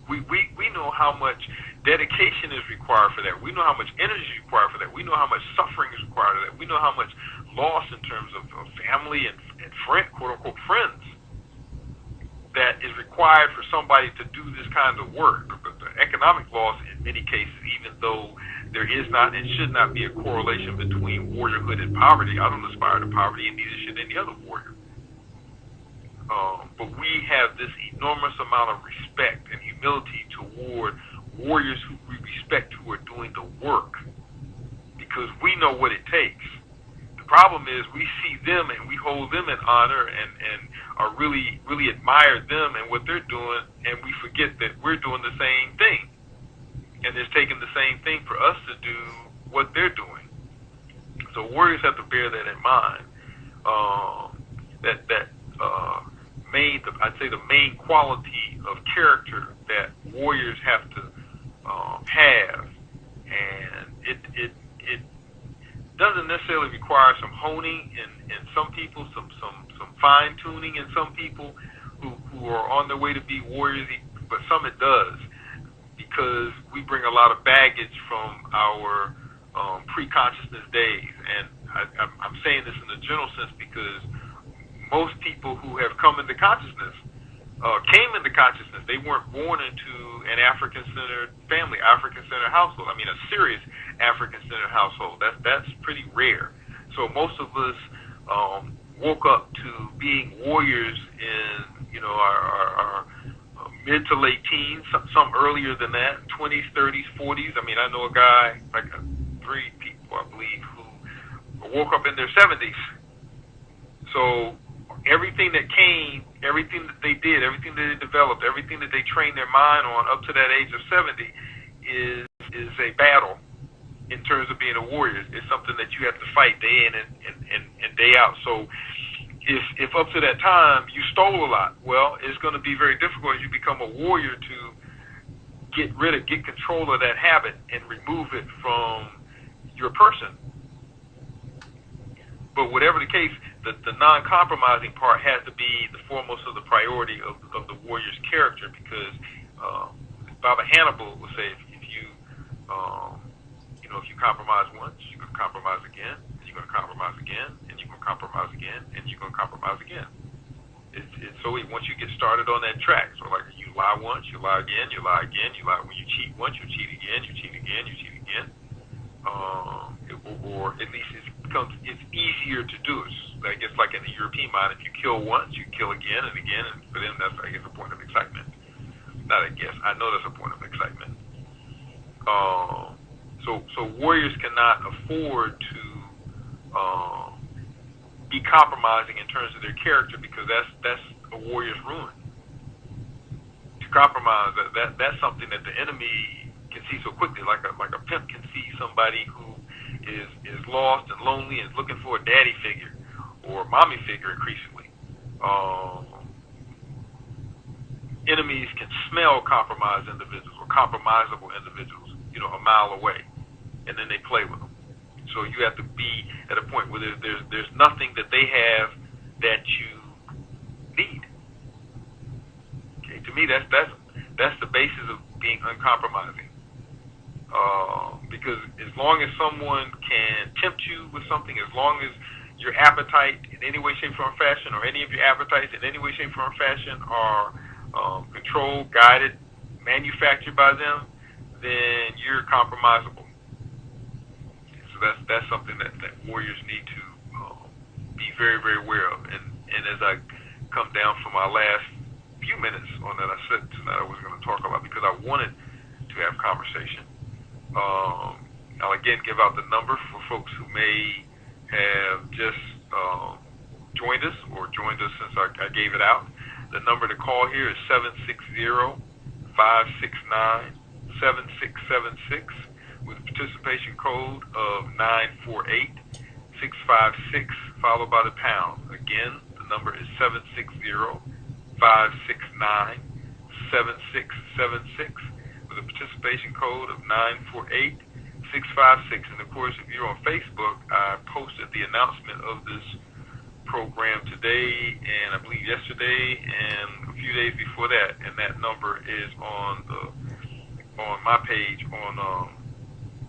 We know how much dedication is required for that. We know how much energy is required for that. We know how much suffering is required for that. We know how much loss in terms of family and friend, quote unquote friends, that is required for somebody to do this kind of work. The economic loss in many cases, even though there is not and should not be a correlation between warriorhood and poverty. I don't aspire to poverty, and neither should any other warrior. But we have this enormous amount of respect and humility toward warriors who we respect, who are doing the work, because we know what it takes. The problem is we see them and we hold them in honor and are really, really admire them and what they're doing, and we forget that we're doing the same thing. And it's taking the same thing for us to do what they're doing. So warriors have to bear that in mind. I'd say the main quality of character that warriors have to have, and it doesn't necessarily require some honing in some people, some fine tuning in some people who are on their way to be warriors, but some it does, because we bring a lot of baggage from our pre-consciousness days. And I'm saying this in a general sense because most people who have come into consciousness came into consciousness. They weren't born into an African-centered family, African-centered household. I mean, a serious African-centered household. That's pretty rare. So most of us woke up to being warriors in, our mid to late teens, some earlier than that, 20s, 30s, 40s. I mean, I know a guy, like 3 people, I believe, who woke up in their 70s. So everything that came, everything that they did, everything that they developed, everything that they trained their mind on up to that age of 70 is a battle in terms of being a warrior. It's something that you have to fight day in and day out. So if up to that time you stole a lot, well, it's going to be very difficult as you become a warrior to get control of that habit and remove it from your person. But whatever the case, the non-compromising part has to be the foremost of the priority of the warrior's character, because Baba Hannibal would say if you compromise once, you're going to compromise again, you're going to compromise again, and you're going to compromise again, and you're going to compromise again. It's so once you get started on that track, so like you lie once, you lie again, you lie again, you lie. When you cheat once, you cheat again, you cheat again, you cheat again. Or at least it's easier to do. I guess like in the European mind, if you kill once, you kill again and again, and for them that's, I guess, a point of excitement. Not I guess, I know that's a point of excitement. So warriors cannot afford to be compromising in terms of their character, because that's a warrior's ruin. To compromise, that's something that the enemy can see so quickly, like a pimp can see somebody who is lost and lonely and is looking for a daddy figure or a mommy figure increasingly. Enemies can smell compromised individuals or compromisable individuals, a mile away, and then they play with them. So you have to be at a point where there's nothing that they have that you need. Okay, to me that's the basis of being uncompromising. Because as long as someone can tempt you with something, as long as your appetite in any way, shape, form, or fashion, or any of your appetites in any way, shape, form, or fashion are controlled, guided, manufactured by them, then you're compromisable. So that's something that warriors need to be very, very aware of. And as I come down from my last few minutes on that, I said tonight I was going to talk about, because I wanted to have conversation. I'll again give out the number for folks who may have just joined us or joined us since I gave it out. The number to call here is 760-569-7676 with a participation code of 948-656 followed by the pound. Again, the number is 760-569-7676 with a participation code of 948-656. And of course, if you're on Facebook, I posted the announcement of this program today and I believe yesterday and a few days before that, and that number is on my page on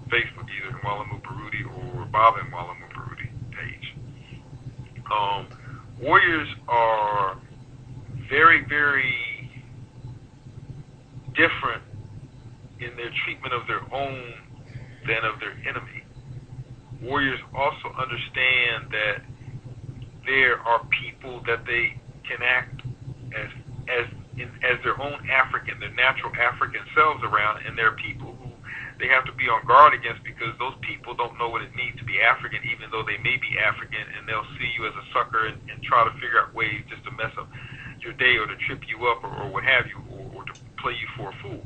Facebook, either Mwalimu Baruti or Bob and Mwalimu Baruti page. Warriors are very, very different in their treatment of their own than of their enemy. Warriors also understand that there are people that they can act as their own African, their natural African selves around, and there are people who they have to be on guard against because those people don't know what it means to be African, even though they may be African, and they'll see you as a sucker and try to figure out ways just to mess up your day or to trip you up or what have you, or to play you for a fool.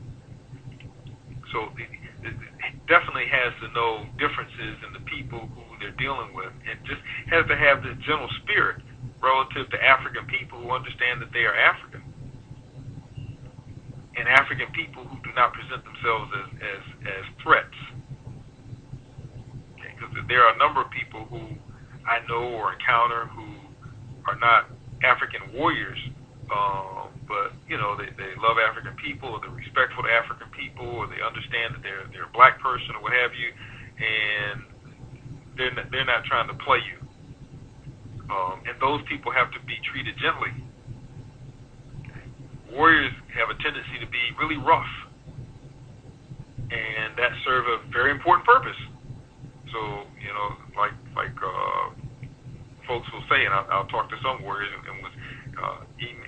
So it definitely has to know differences in the people who they're dealing with, and just has to have this gentle spirit relative to African people who understand that they are African, and African people who do not present themselves as threats. Okay, because there are a number of people who I know or encounter who are not African warriors, but you know they love African people, or they're respectful to African people, or they understand that they're a black person or what have you, and they're not trying to play you. And those people have to be treated gently. Okay. Warriors have a tendency to be really rough, and that serves a very important purpose. So, you know, like folks will say, and I'll talk to some warriors, and was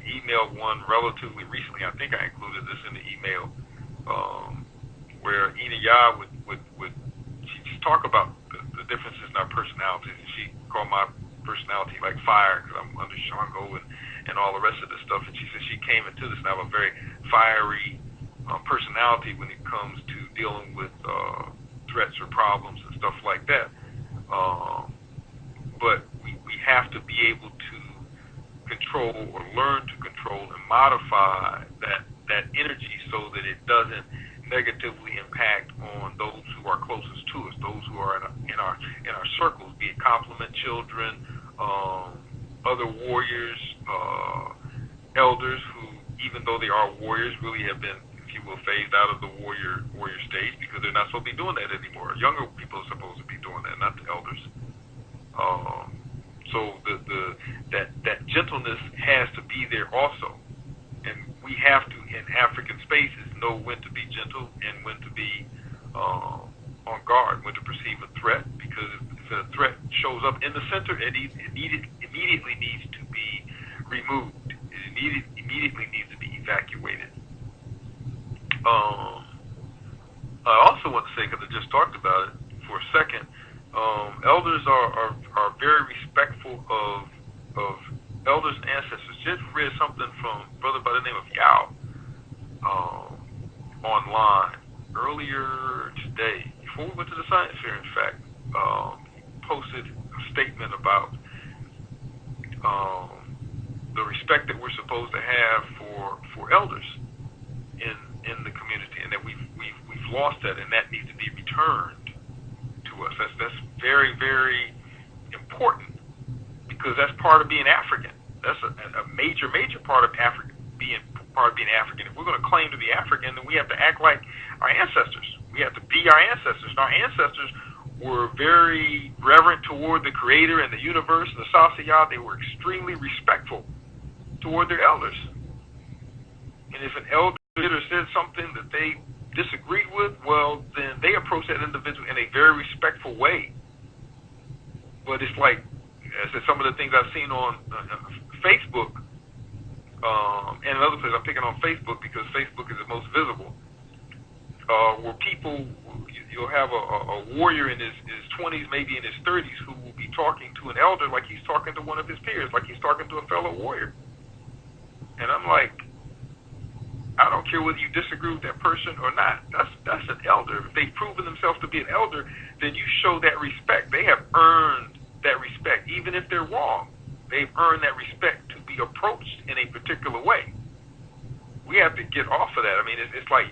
emailed one relatively recently. I think I included this in the email, where Ina Yah would she talk about the differences in our personalities, and she called my personality like fire because I'm under Shango and all the rest of this stuff. And she said she came into this and I have a very fiery personality when it comes to dealing with threats or problems and stuff like that. But we have to be able to control or learn to control and modify that energy so that it doesn't negatively impact on those who are closest to us, those who are in our circles, be it complement children, other warriors, elders who, even though they are warriors, really have been, if you will, phased out of the warrior stage because they're not supposed to be doing that anymore. Younger people are supposed to be doing that, not the elders. So that gentleness has to be there also. And we have to, in African spaces, know when to be gentle and when to be on guard, when to perceive a threat, because if a threat shows up in the center, it immediately needs to be removed. It immediately needs to be evacuated. I also want to say, because I just talked about it for a second, elders are very respectful of elders and ancestors. Just read something from a brother by the name of Yao online earlier today, before we went to the science fair, in fact. Posted a statement about the respect that we're supposed to have for elders in the community, and that we've lost that, and that needs to be returned to us. That's very, very important, because that's part of being African. That's a major part of being African. If we're going to claim to be African, then we have to act like our ancestors. We have to be our ancestors. And our ancestors were very reverent toward the Creator and the universe and the Sasaya. They were extremely respectful toward their elders. And if an elder did or said something that they disagreed with, well, then they approach that individual in a very respectful way. But it's like, I said, some of the things I've seen on Facebook, and another place I'm picking on Facebook because Facebook is the most visible, where people, you'll have a warrior in his 20s, maybe in his 30s, who will be talking to an elder like he's talking to one of his peers, like he's talking to a fellow warrior. And I'm like, I don't care whether you disagree with that person or not. That's an elder. If they've proven themselves to be an elder, then you show that respect. They have earned that respect, even if they're wrong. They've earned that respect to be approached in a particular way. We have to get off of that. I mean, it's like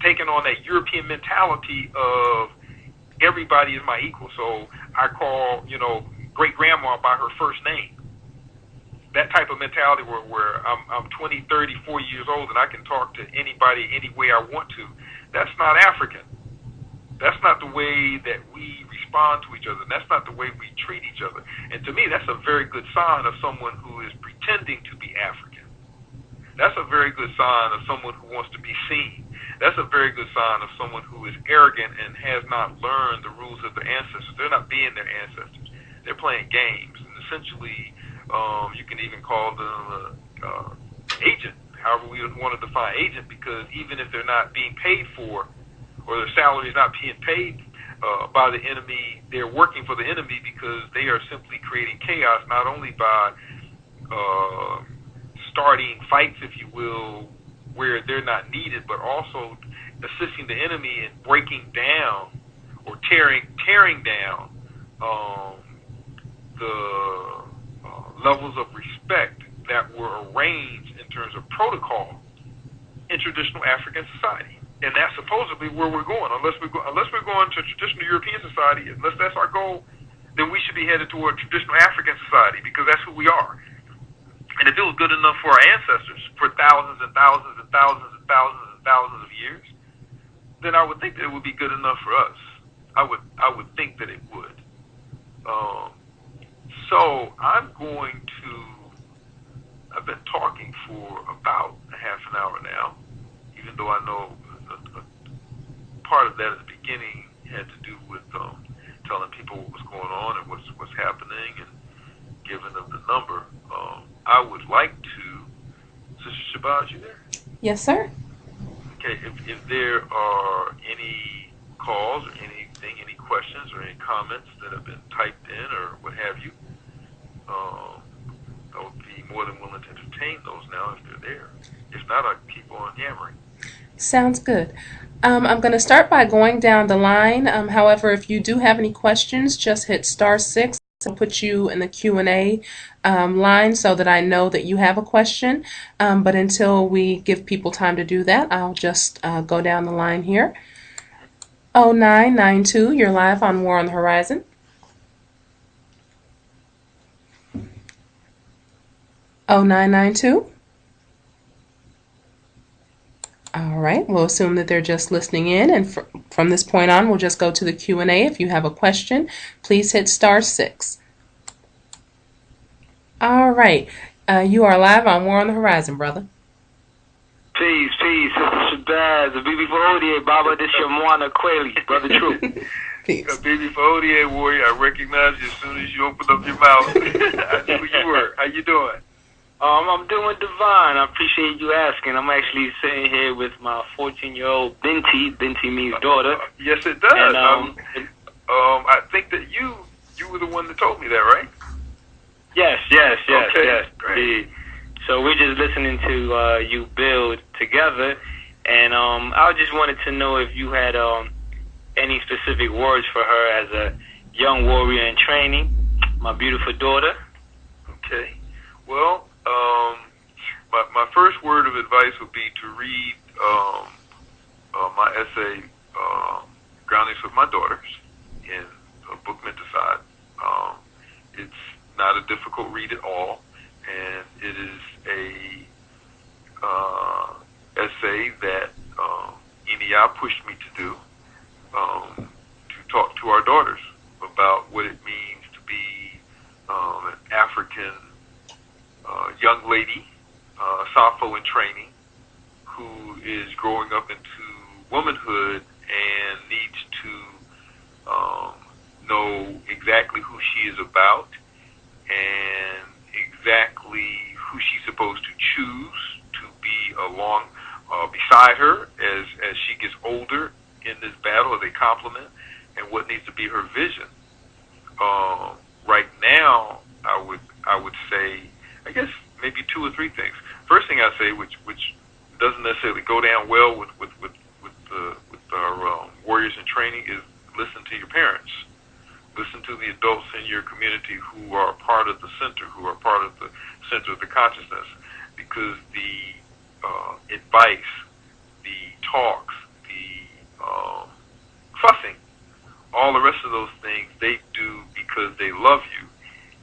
taking on that European mentality of everybody is my equal. So I call, great grandma by her first name. That type of mentality where I'm 20, 30, 40 years old and I can talk to anybody any way I want to. That's not African. That's not the way that we respond to each other. That's not the way we treat each other. And to me, that's a very good sign of someone who is pretending to be African. That's a very good sign of someone who wants to be seen. That's a very good sign of someone who is arrogant and has not learned the rules of their ancestors. They're not being their ancestors. They're playing games. And essentially, you can even call them agent, however we would want to define agent, because even if they're not being paid for, or their salary is not being paid by the enemy, they're working for the enemy because they are simply creating chaos, not only by starting fights, if you will, where they're not needed, but also assisting the enemy in breaking down or tearing down the levels of respect that were arranged in terms of protocol in traditional African society. And that's supposedly where we're going. Unless we're going to traditional European society, unless that's our goal, then we should be headed toward traditional African society, because that's who we are. And if it was good enough for our ancestors for thousands and thousands and thousands and thousands and thousands of years, then I would think that it would be good enough for us. I would think that it would. So I've been talking for about a half an hour now, even though I know a part of that at the beginning had to do with telling people what was going on and what's happening and giving them the number. I would like to, Sister Shabazz, you there? Yes, sir. Okay, if there are any calls or anything, any questions or any comments that have been typed in or what have you, I would be more than willing to entertain those now if they're there. If not, I'll keep on yammering. Sounds good. I'm going to start by going down the line. However, if you do have any questions, just hit *6. I'll put you in the Q&A line so that I know that you have a question. But until we give people time to do that, I'll just go down the line here. 0992, you're live on War on the Horizon. 0992. All right, we'll assume that they're just listening in, and from this point on, we'll just go to the Q&A. If you have a question, please hit *6. All right, you are live on War on the Horizon, brother. Peace, Sister Shabazz, Bibi Faodie, Baba, this your Mwana Kweli, Brother True. Peace. Bibi Faodie, warrior, I recognized you as soon as you opened up your mouth. I knew who you were. How you doing? I'm doing divine. I appreciate you asking. I'm actually sitting here with my 14-year-old Binti. Binti means daughter. Yes, it does. And, I think that you were the one that told me that, right? Yes. Okay, great. So we're just listening to you build together, and I just wanted to know if you had any specific words for her as a young warrior in training, my beautiful daughter. Okay. Well, my first word of advice would be to read my essay, Groundings with My Daughters, in a book Menticide. It's not a difficult read at all, and it is a essay that Enia pushed me to do, to talk to our daughters about what it means to be an African young lady, Safo in training, who is growing up into womanhood and needs to know exactly who she is about and exactly who she's supposed to choose to be along beside her as she gets older in this battle as a complement, and what needs to be her vision. Right now, I would say, I guess maybe two or three things. first thing I say, which doesn't necessarily go down well with our warriors in training, is listen to your parents. Listen to the adults in your community who are part of the center, who are part of the center of the consciousness, because the advice, the talks, the fussing, all the rest of those things, they do because they love you.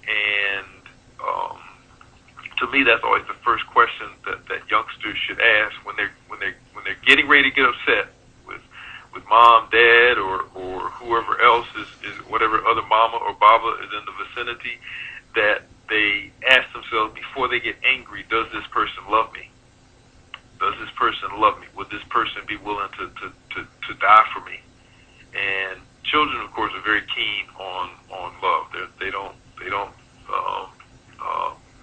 And to me, that's always the first question that youngsters should ask when they're getting ready to get upset with mom, dad, or whoever else is whatever other mama or baba is in the vicinity, that they ask themselves before they get angry, does this person love me? Does this person love me? Would this person be willing to die for me? And children, of course, are very keen on love. They don't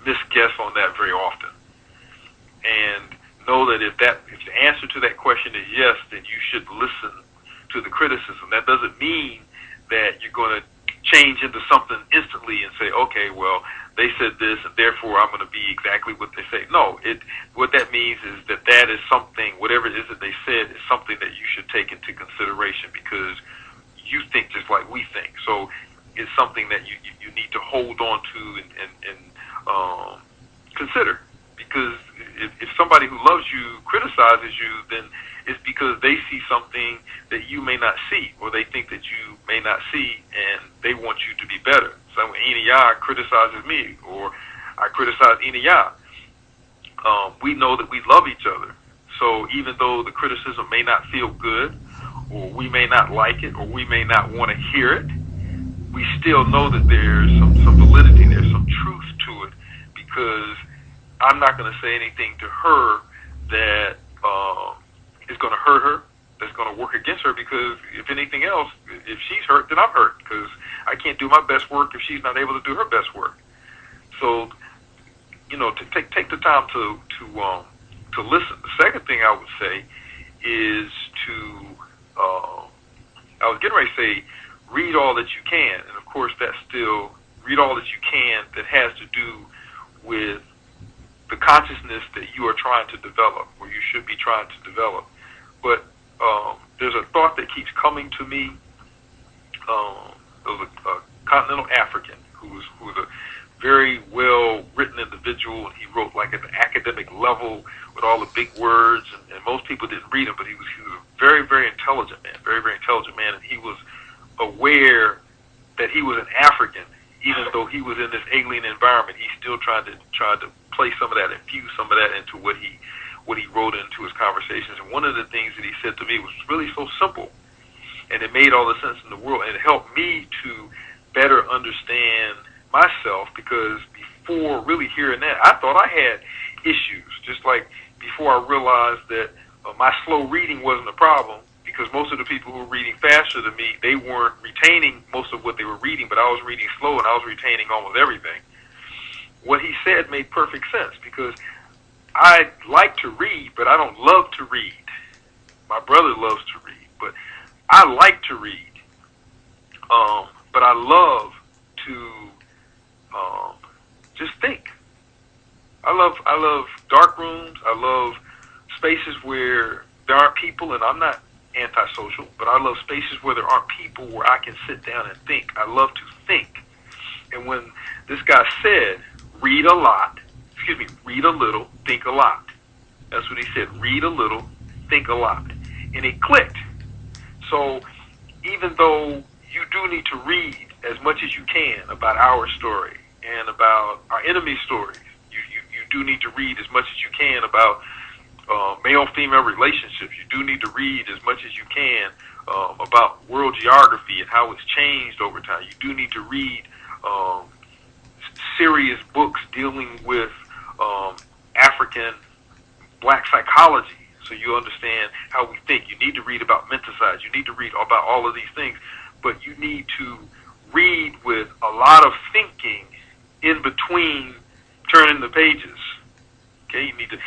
misguess on that very often. And know that if the answer to that question is yes, then you should listen to the criticism. That doesn't mean that you're going to change into something instantly and say, okay, well, they said this, and therefore I'm going to be exactly what they say. No, what that means is that is something, whatever it is that they said, is something that you should take into consideration because you think just like we think. So it's something that you need to hold on to and consider. Because if somebody who loves you criticizes you, then it's because they see something that you may not see, or they think that you may not see, and they want you to be better. So when Ina criticizes me, or I criticize Ina, we know that we love each other. So even though the criticism may not feel good, or we may not like it, or we may not want to hear it, we still know that there's some validity, there's some truth to it, because I'm not going to say anything to her that is going to hurt her, that's going to work against her, because if anything else, if she's hurt, then I'm hurt, because I can't do my best work if she's not able to do her best work. So, to take the time to listen. The second thing I would say is I was getting ready to say, read all that you can, and of course that's still read all that you can that has to do with the consciousness that you are trying to develop, or you should be trying to develop. But there's a thought that keeps coming to me. There was a continental African who was a very well-written individual, and he wrote like at the academic level with all the big words, and most people didn't read him, but he was a very, very intelligent man, very, very intelligent man, and he was aware that he was an African. Even though he was in this alien environment, he still tried to place some of that, infuse some of that into what he wrote into his conversations. And one of the things that he said to me was really so simple, and it made all the sense in the world, and it helped me to better understand myself, because before really hearing that, I thought I had issues, just like before I realized that my slow reading wasn't a problem, because most of the people who were reading faster than me, they weren't retaining most of what they were reading, but I was reading slow and I was retaining almost everything. What he said made perfect sense, because I like to read, but I don't love to read. My brother loves to read, but I like to read. But I love to just think. I love dark rooms. I love spaces where there aren't people, and I'm not antisocial, but I love spaces where there aren't people, where I can sit down and think. I love to think. And when this guy said, read a little, think a lot. That's what he said, read a little, think a lot. And it clicked. So even though you do need to read as much as you can about our story and about our enemy's stories, you do need to read as much as you can about male-female relationships. You do need to read as much as you can about world geography and how it's changed over time. You do need to read serious books dealing with African black psychology, so you understand how we think. You need to read about menticides. You need to read about all of these things, but you need to read with a lot of thinking in between turning the pages. Okay, you need to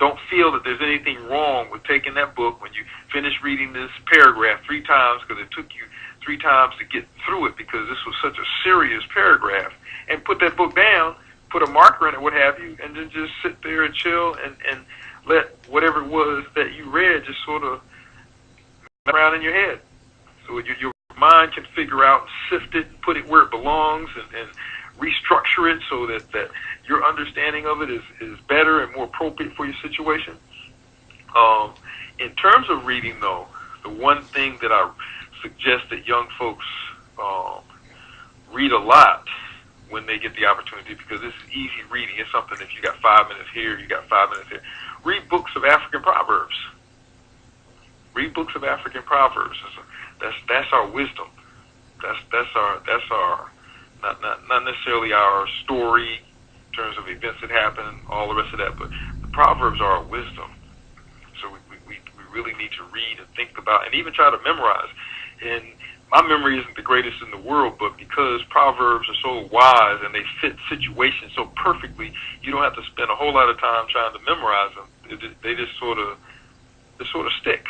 don't feel that there's anything wrong with taking that book when you finish reading this paragraph 3 times, because it took you 3 times to get through it, because this was such a serious paragraph, and put that book down put a marker in it, what have you, and then just sit there and chill and let whatever it was that you read just sort of around in your head. So your mind can figure out, sift it, put it where it belongs, and restructure it so that your understanding of it is better and more appropriate for your situation. In terms of reading, though, the one thing that I suggest that young folks read a lot when they get the opportunity, because this is easy reading. It's something, if you got 5 minutes here, you got 5 minutes here. Read books of African proverbs. Read books of African proverbs. That's our wisdom. That's our not necessarily our story in terms of events that happen, all the rest of that, but the proverbs are our wisdom. So we really need to read and think about and even try to memorize. And my memory isn't the greatest in the world, but because proverbs are so wise and they fit situations so perfectly, you don't have to spend a whole lot of time trying to memorize them. They just sort of stick,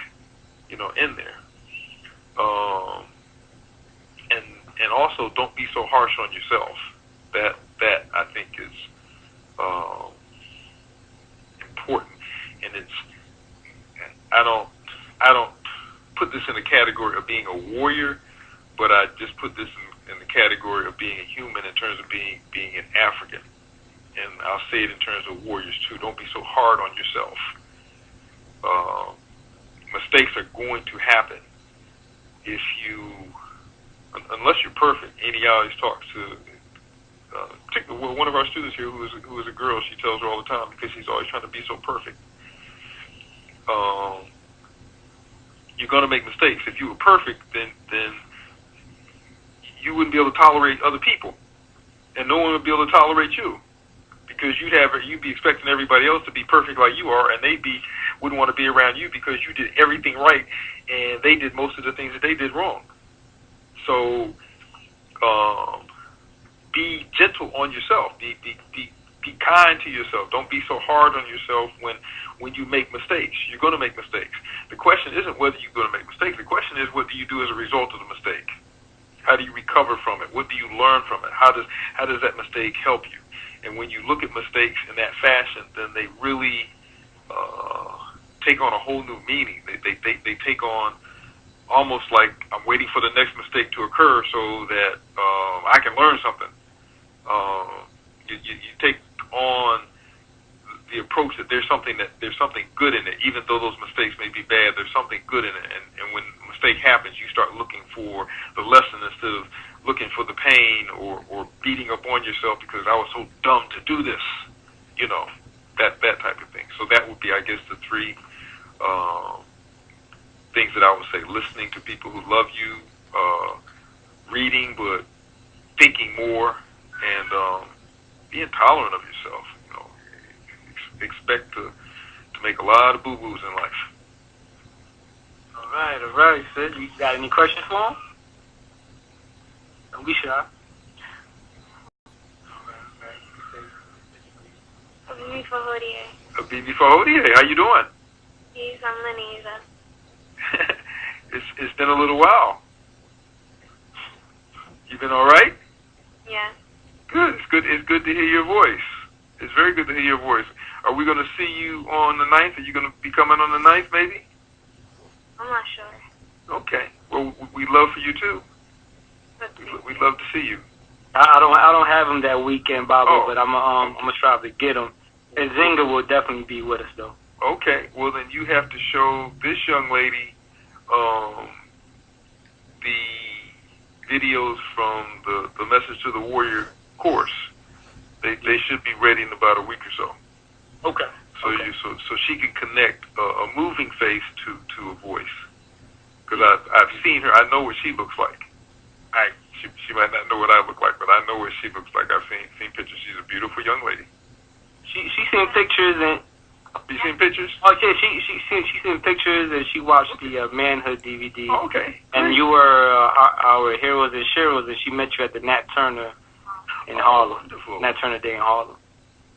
in there. And also, don't be so harsh on yourself. That I think is important. And I don't put this in the category of being a warrior, but I just put this in the category of being a human in terms of being an African. And I'll say it in terms of warriors too. Don't be so hard on yourself. Mistakes are going to happen if you, unless you're perfect. Annie always talks to, particularly one of our students here who is a girl. She tells her all the time because she's always trying to be so perfect. You're going to make mistakes. If you were perfect, then you wouldn't be able to tolerate other people, and no one would be able to tolerate you, because you'd be expecting everybody else to be perfect like you are, and wouldn't want to be around you because you did everything right, and they did most of the things that they did wrong. So, be gentle on yourself. Be kind to yourself. Don't be so hard on yourself when you make mistakes. You're going to make mistakes. The question isn't whether you're going to make mistakes. The question is, what do you do as a result of the mistake? How do you recover from it? What do you learn from it? How does that mistake help you? And when you look at mistakes in that fashion, then they really take on a whole new meaning. They take on almost like I'm waiting for the next mistake to occur so that I can learn something. You take on the approach that there's something good in it, even though those mistakes may be bad. There's something good in it, and when a mistake happens, you start looking for the lesson instead of looking for the pain or beating up on yourself because I was so dumb to do this, that type of thing. So that would be, I guess, the three things that I would say: listening to people who love you, reading but thinking more, and being tolerant of yourself. Expect to make a lot of boo-boos in life. All right, Sid. You got any questions for him? Don't be shy. Habibi Fahodie. Habibi Fahodie, how you doing? He's on It's been a little while. You been all right? Yeah. Good. It's good to hear your voice. It's very good to hear your voice. Are we going to see you on the 9th? Are you going to be coming on the 9th, maybe? I'm not sure. Okay. Well, we'd love for you too. We'd love to see you. I don't have him that weekend, Baba, but I'm gonna try to get him. And Zinga will definitely be with us, though. Okay. Well, then you have to show this young lady the videos from the Message to the Warrior course. They should be ready in about a week or so. Okay. So she can connect a moving face to a voice. Because I've seen her. I know what she looks like. She might not know what I look like, but I know what she looks like. I've seen pictures. She's a beautiful young lady. She seen pictures and. You seen pictures? Oh yeah, she seen pictures and she watched the Manhood DVD. Oh, okay. And you were our Heroes and Sheroes, and she met you at the Nat Turner in Harlem. Wonderful. Nat Turner Day in Harlem.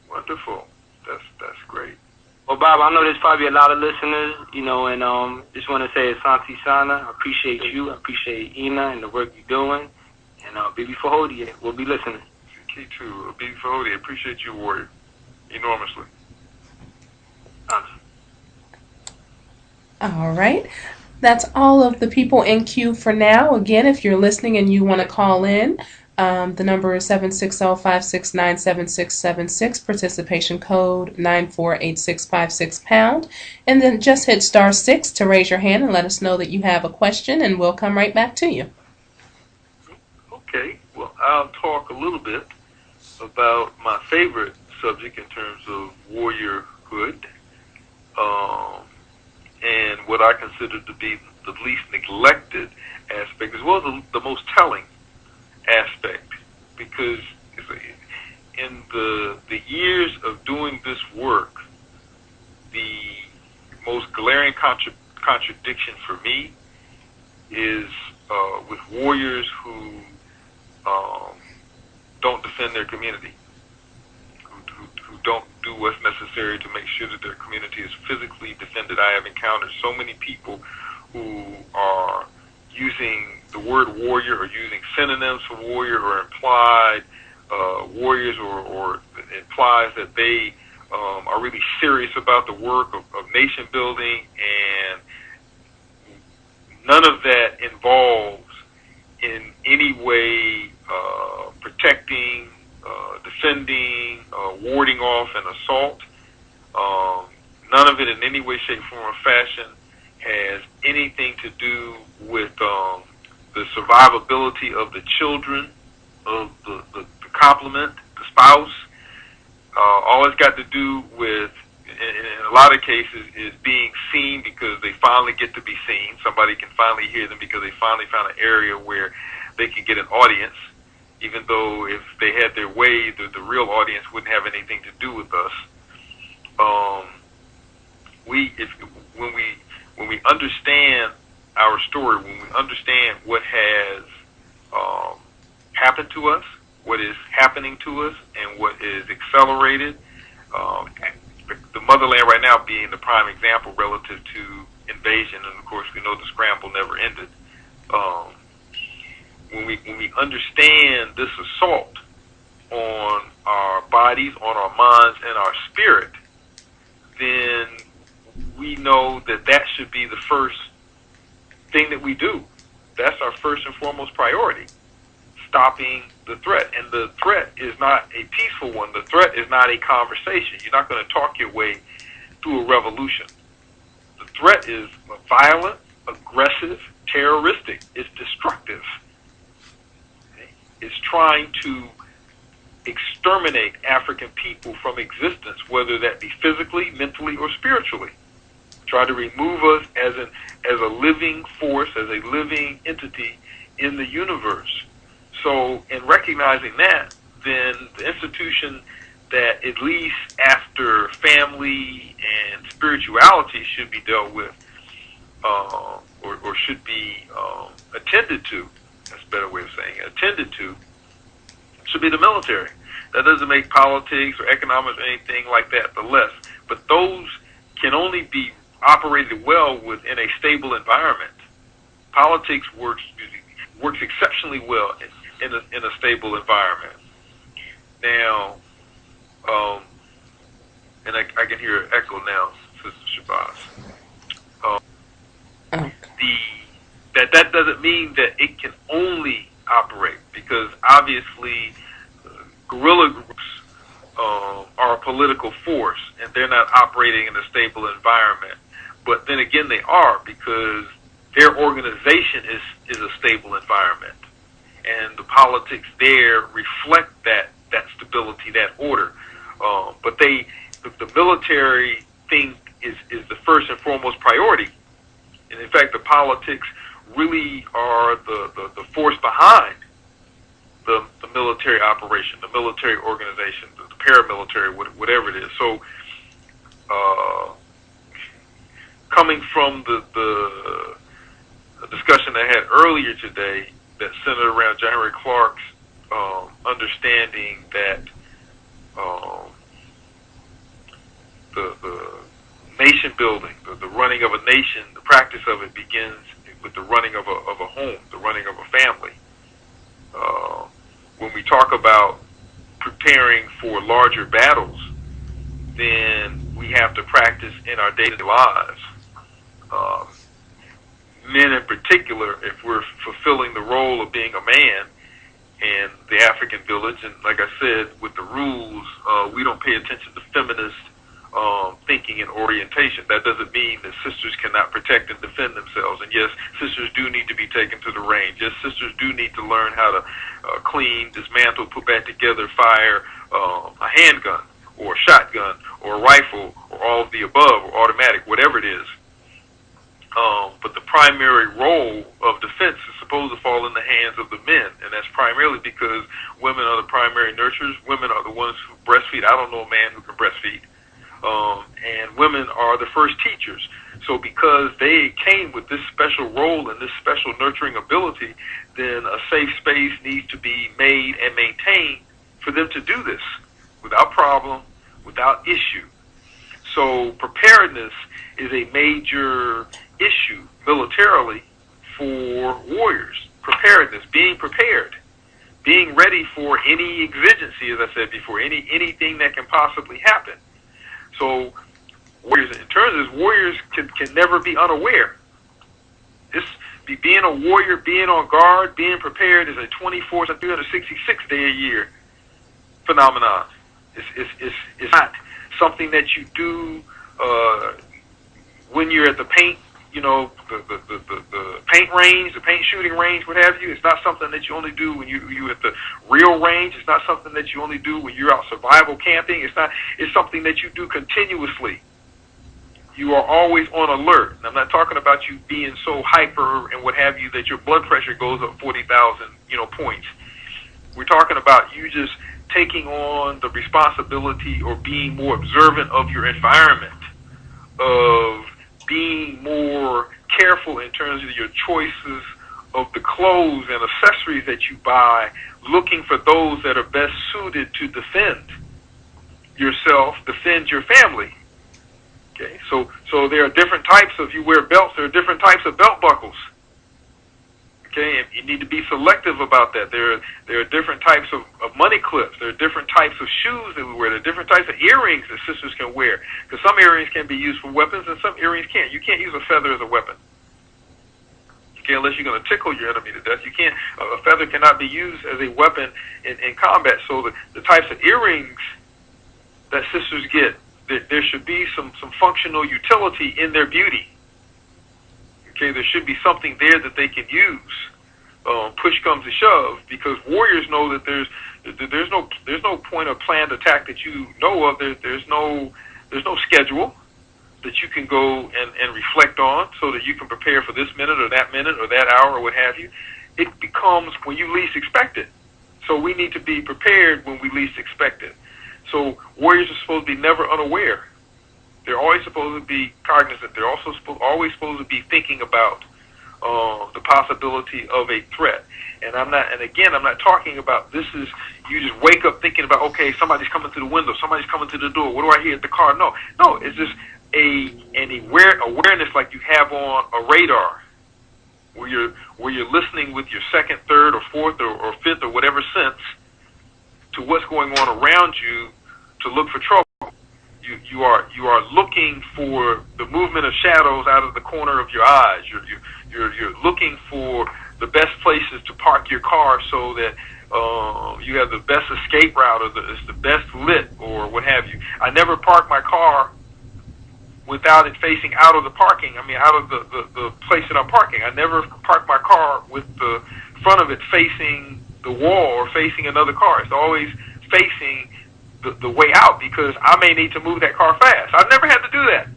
Wonderful. That's great. Well, Bob, I know there's probably a lot of listeners, and just want to say Asante Sana. I appreciate you. I appreciate Ina and the work you're doing. And Bibi Fahodie, we'll be listening. K2, Abib Fahodi, I appreciate you, Warrior, enormously. All right. That's all of the people in queue for now. Again, if you're listening and you want to call in, the number is 760-569-7676, participation code 948656#, and then just hit *6 to raise your hand and let us know that you have a question, and we'll come right back to you. Okay, well, I'll talk a little bit about my favorite subject in terms of warriorhood, and what I consider to be the least neglected aspect, as well as the most telling aspect, because in the years of doing this work, the most glaring contradiction for me is with warriors who don't defend their community, who don't do what's necessary to make sure that their community is physically defended. I have encountered so many people who are using the word warrior or using synonyms for warrior or implied warriors, or implies that they are really serious about the work of nation building, and none of that involves in any way protecting, defending, warding off an assault. None of it in any way, shape, form, or fashion has anything to do with the survivability of the children, of the complement, the spouse. All it's got to do with, in a lot of cases, is being seen because they finally get to be seen. Somebody can finally hear them because they finally found an area where they can get an audience, even though if they had their way, the real audience wouldn't have anything to do with us. When we understand our story, when we understand what has happened to us, what is happening to us, and what is accelerated, the motherland right now being the prime example relative to invasion, and of course we know the scramble never ended. When we understand this assault on our bodies, on our minds, and our spirit, then we know that that should be the first thing that we do. That's our first and foremost priority, stopping the threat. And the threat is not a peaceful one. The threat is not a conversation. You're not going to talk your way through a revolution. The threat is violent, aggressive, terroristic. It's destructive. It's trying to exterminate African people from existence, whether that be physically, mentally, or spiritually. Try to remove us as a living force, as a living entity in the universe. So in recognizing that, then the institution that at least after family and spirituality should be dealt with, or should be attended to, that's a better way of saying it, attended to, should be the military. That doesn't make politics or economics or anything like that the less. But those can only be operated well within a stable environment. Politics works exceptionally well in a stable environment. Now, and I can hear an echo now, Sister Shabazz. That doesn't mean that it can only operate, because obviously guerrilla groups are a political force, and they're not operating in a stable environment. But then again, they are, because their organization is a stable environment, and the politics there reflect that stability, that order. But the military thing is the first and foremost priority, and in fact, the politics really are the force behind the military operation, the military organization, the paramilitary, whatever it is. So, coming from the discussion I had earlier today that centered around January Clark's understanding that the nation building, the running of a nation, the practice of it begins with the running of a home, the running of a family. When we talk about preparing for larger battles than we have to practice in our daily lives. Men in particular, if we're fulfilling the role of being a man in the African village, and like I said, with the rules, we don't pay attention to feminist thinking and orientation. That doesn't mean that sisters cannot protect and defend themselves. And yes, sisters do need to be taken to the range. Yes, sisters do need to learn how to clean, dismantle, put back together, fire a handgun or a shotgun or a rifle or all of the above or automatic, whatever it is. But the primary role of defense is supposed to fall in the hands of the men, and that's primarily because women are the primary nurturers. Women are the ones who breastfeed. I don't know a man who can breastfeed. And women are the first teachers. So because they came with this special role and this special nurturing ability, then a safe space needs to be made and maintained for them to do this without problem, without issue. So preparedness is a major issue militarily for warriors. Preparedness, being prepared, being ready for any exigency, as I said before, anything that can possibly happen. So warriors, in terms of warriors, can never be unaware. Being a warrior, being on guard, being prepared is a 24 to 366 day a year phenomenon. It's not something that you do when you're at the paint, the paint range, the paint shooting range, what have you. It's not something that you only do when you at the real range. It's not something that you only do when you're out survival camping. It's something that you do continuously. You are always on alert. And I'm not talking about you being so hyper and what have you that your blood pressure goes up 40,000, points. We're talking about you just taking on the responsibility or being more observant of your environment, of being more careful in terms of your choices of the clothes and accessories that you buy, looking for those that are best suited to defend yourself, defend your family. Okay, so there are different types of, you wear belts, there are different types of belt buckles. Okay, and you need to be selective about that. There are different types of money clips. There are different types of shoes that we wear. There are different types of earrings that sisters can wear. Because some earrings can be used for weapons and some earrings can't. You can't use a feather as a weapon. Okay, unless you're going to tickle your enemy to death. You can't. A feather cannot be used as a weapon in combat. So the types of earrings that sisters get, there should be some functional utility in their beauty. Okay, there should be something there that they can use. Push comes to shove, because warriors know that there's no point of planned attack that you know of. There's no schedule that you can go and reflect on so that you can prepare for this minute or that hour or what have you. It becomes when you least expect it. So we need to be prepared when we least expect it. So warriors are supposed to be never unaware. They're always supposed to be cognizant. They're also always supposed to be thinking about the possibility of a threat. And I'm not talking about this is you just wake up thinking about, okay, somebody's coming through the window, somebody's coming through the door. What do I hear at the car? No, it's just an awareness like you have on a radar, where you're listening with your second, third, or fourth, or fifth, or whatever sense to what's going on around you to look for trouble. You are looking for the movement of shadows out of the corner of your eyes. You're looking for the best places to park your car so that you have the best escape route, or it's the best lit, or what have you. I never park my car without it facing out of the parking. I mean, out of the place that I'm parking. I never park my car with the front of it facing the wall or facing another car. It's always facing the way out, because I may need to move that car fast. I've never had to do that,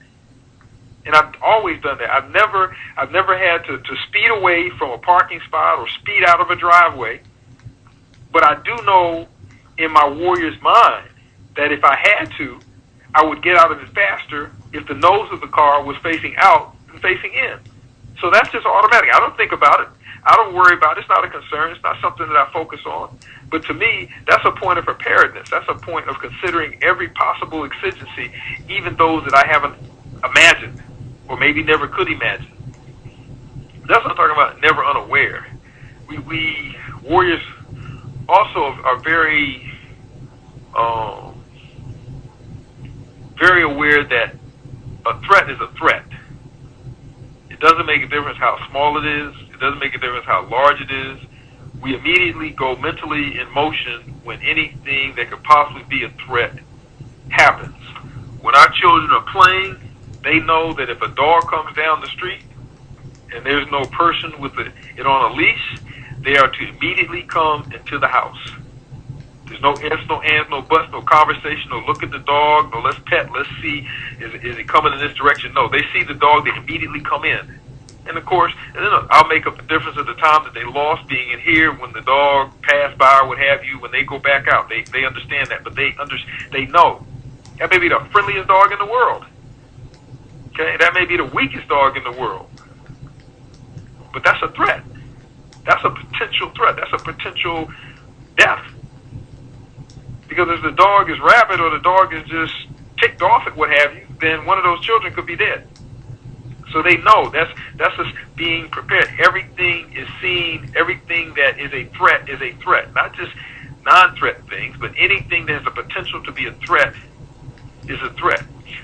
and I've always done that. I've never had to speed away from a parking spot or speed out of a driveway. But I do know in my warrior's mind that if I had to, I would get out of it faster if the nose of the car was facing out and facing in. So that's just automatic. I don't think about it. I don't worry about it. It's not a concern. It's not something that I focus on. But to me, that's a point of preparedness. That's a point of considering every possible exigency, even those that I haven't imagined or maybe never could imagine. That's what I'm talking about, never unaware. We warriors also are very very aware that a threat is a threat. It doesn't make a difference how small it is. It doesn't make a difference how large it is. We immediately go mentally in motion when anything that could possibly be a threat happens. When our children are playing, they know that if a dog comes down the street and there's no person with it on a leash, they are to immediately come into the house. There's no ifs, no ands, no buts, no conversation, no look at the dog, no let's pet, let's see, is it coming in this direction? No, they see the dog, they immediately come in. And of course, and then I'll make up the difference of the time that they lost being in here when the dog passed by or what have you. When they go back out, they understand that, but they know that may be the friendliest dog in the world. Okay, that may be the weakest dog in the world, but that's a threat. That's a potential threat. That's a potential death. Because if the dog is rabid or the dog is just ticked off at what have you, then one of those children could be dead. So they know that's just being prepared. Everything is seen. Everything that is a threat is a threat. Not just non-threat things, but anything that has the potential to be a threat is a threat.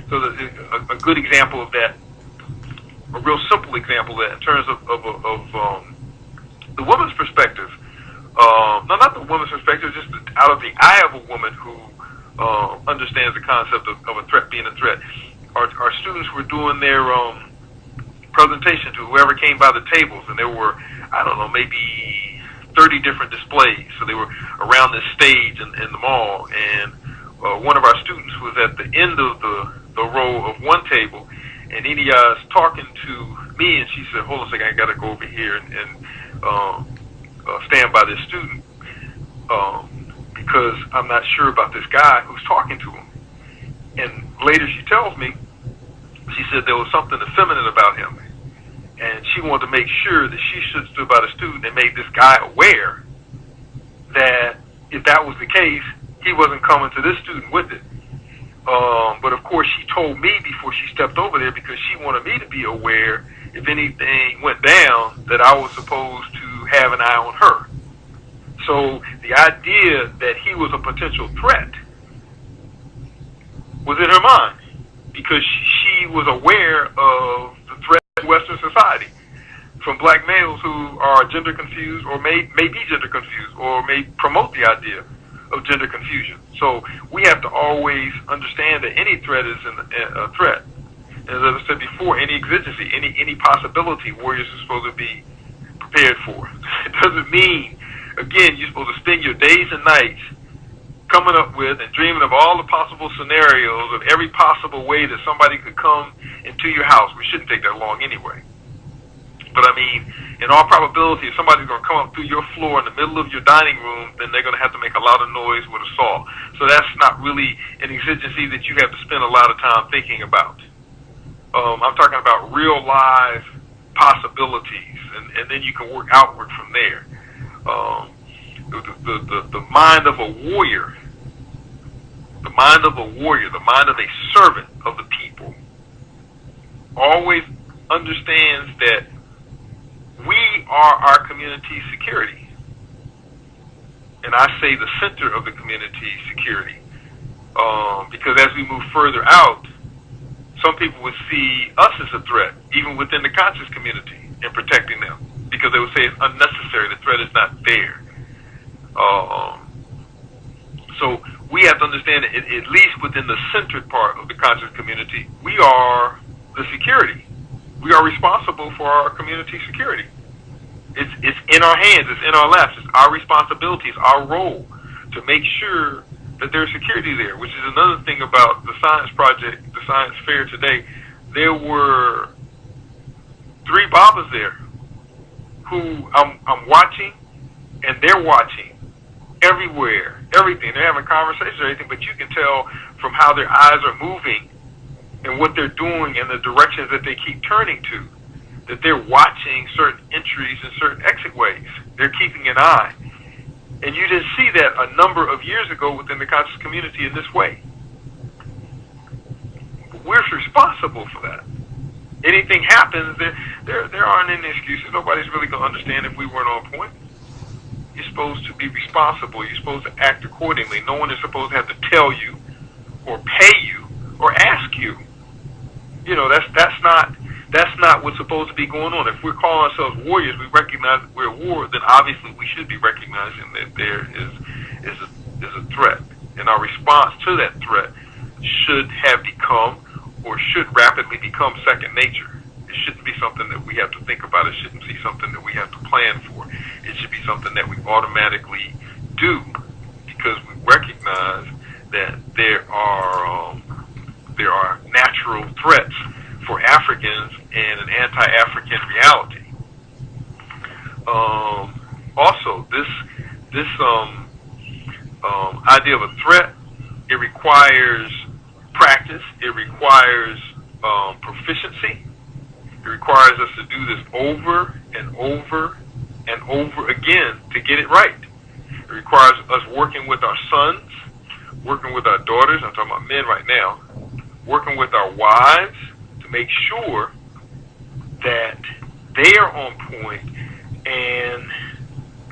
So a good example of that, a real simple example of that in terms of the woman's perspective. No, not the woman's perspective, just out of the eye of a woman who understands the concept of a threat being a threat. Our students were doing their presentation to whoever came by the tables, and there were, I don't know, maybe 30 different displays. So they were around this stage in the mall, and one of our students was at the end of the row of one table, and Enia's talking to me, and she said, hold on a second, I got to go over here and stand by this student because I'm not sure about this guy who's talking to him. And later she tells me, she said there was something effeminate about him, and she wanted to make sure that she stood by the student and made this guy aware that if that was the case, he wasn't coming to this student with it. But of course she told me before she stepped over there because she wanted me to be aware if anything went down that I was supposed to have an eye on her. So the idea that he was a potential threat was in her mind because she was aware of the threat in Western society from black males who are gender confused or may be gender confused or may promote the idea of gender confusion. So we have to always understand that any threat is a threat. As I said before, any exigency, any possibility, warriors are supposed to be prepared for. It doesn't mean, again, you're supposed to spend your days and nights coming up with and dreaming of all the possible scenarios of every possible way that somebody could come into your house. We shouldn't take that long anyway. But I mean, in all probability, if somebody's going to come up through your floor in the middle of your dining room, then they're going to have to make a lot of noise with a saw. So that's not really an exigency that you have to spend a lot of time thinking about. I'm talking about real live possibilities, and then you can work outward from there. The mind of a warrior, the mind of a servant of the people, always understands that we are our community's security. And I say the center of the community's security. Because as we move further out, some people would see us as a threat, even within the conscious community, in protecting them. Because they would say it's unnecessary, the threat is not there. So we have to understand that at least within the centered part of the conscious community, we are the security. We are responsible for our community security. It's in our hands, it's in our laps, it's our responsibility, it's our role to make sure that there's security there, which is another thing about the science project, the science fair today. There were 3 Babas there who I'm watching, and they're watching everywhere, everything. They're having conversations or anything, but you can tell from how their eyes are moving and what they're doing and the directions that they keep turning to, that they're watching certain entries and certain exit ways. They're keeping an eye. And you didn't see that a number of years ago within the conscious community in this way. But we're responsible for that. Anything happens, there aren't any excuses. Nobody's really going to understand if we weren't on point. You're supposed to be responsible. You're supposed to act accordingly. No one is supposed to have to tell you or pay you or ask you. You know, that's not what's supposed to be going on. If we're calling ourselves warriors, we recognize that we're at war, then obviously we should be recognizing that there is a threat. And our response to that threat should have become or should rapidly become second nature. It shouldn't be something that we have to think about. It shouldn't be something that we have to plan for. It should be something that we automatically do because we recognize that there are natural threats for Africans and an anti-African reality. Also, this idea of a threat, it requires practice. It requires proficiency. It requires us to do this over and over and over again to get it right. It requires us working with our sons, working with our daughters, I'm talking about men right now, working with our wives to make sure that they are on point and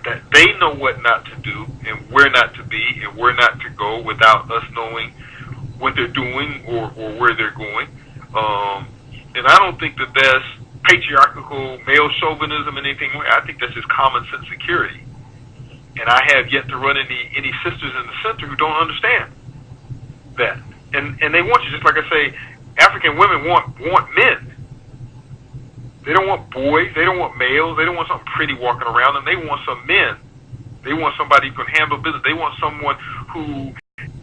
that they know what not to do and where not to be and where not to go without us knowing what they're doing or where they're going. And I don't think that that's patriarchal male chauvinism and anything. I think that's just common sense security. And I have yet to run any sisters in the center who don't understand that. And they want you, just like I say, African women want men. They don't want boys. They don't want males. They don't want something pretty walking around them. They want some men. They want somebody who can handle business. They want someone who,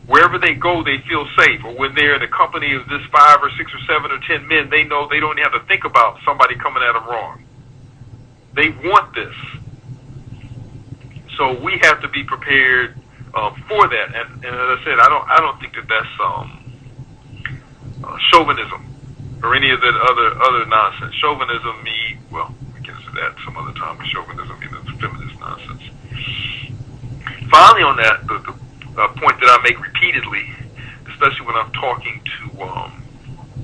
wherever they go, they feel safe. Or when they're in the company of this 5 or 6 or 7 or 10 men, they know they don't have to think about somebody coming at them wrong. They want this. So we have to be prepared for that. And as I said, I don't think that that's chauvinism or any of that other nonsense. Chauvinism means, well, we can get to that some other time, but chauvinism means it's feminist nonsense. Finally, on that, the point that I make repeatedly, especially when I'm talking to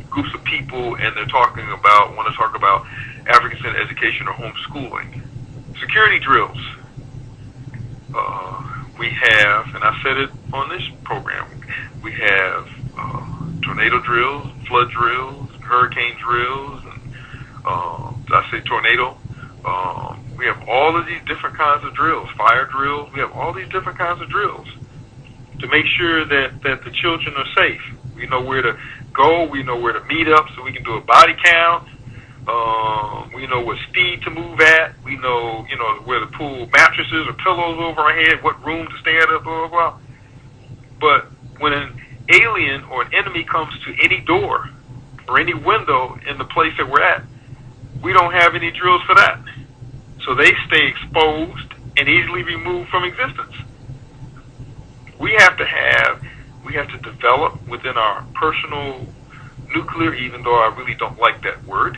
groups of people and they're want to talk about African-centered education or homeschooling, security drills. We have, and I said it on this program, we have tornado drills, flood drills, hurricane drills, and I say tornado. We have all of these different kinds of drills, fire drills. We have all these different kinds of drills to make sure that the children are safe. We know where to go. We know where to meet up so we can do a body count. We know what speed to move at. We know, where to pull mattresses or pillows over our head, what room to stay at, blah, blah, blah. But when an alien or an enemy comes to any door or any window in the place that we're at, we don't have any drills for that. So they stay exposed and easily removed from existence. We have to develop within our personal nuclear, even though I really don't like that word,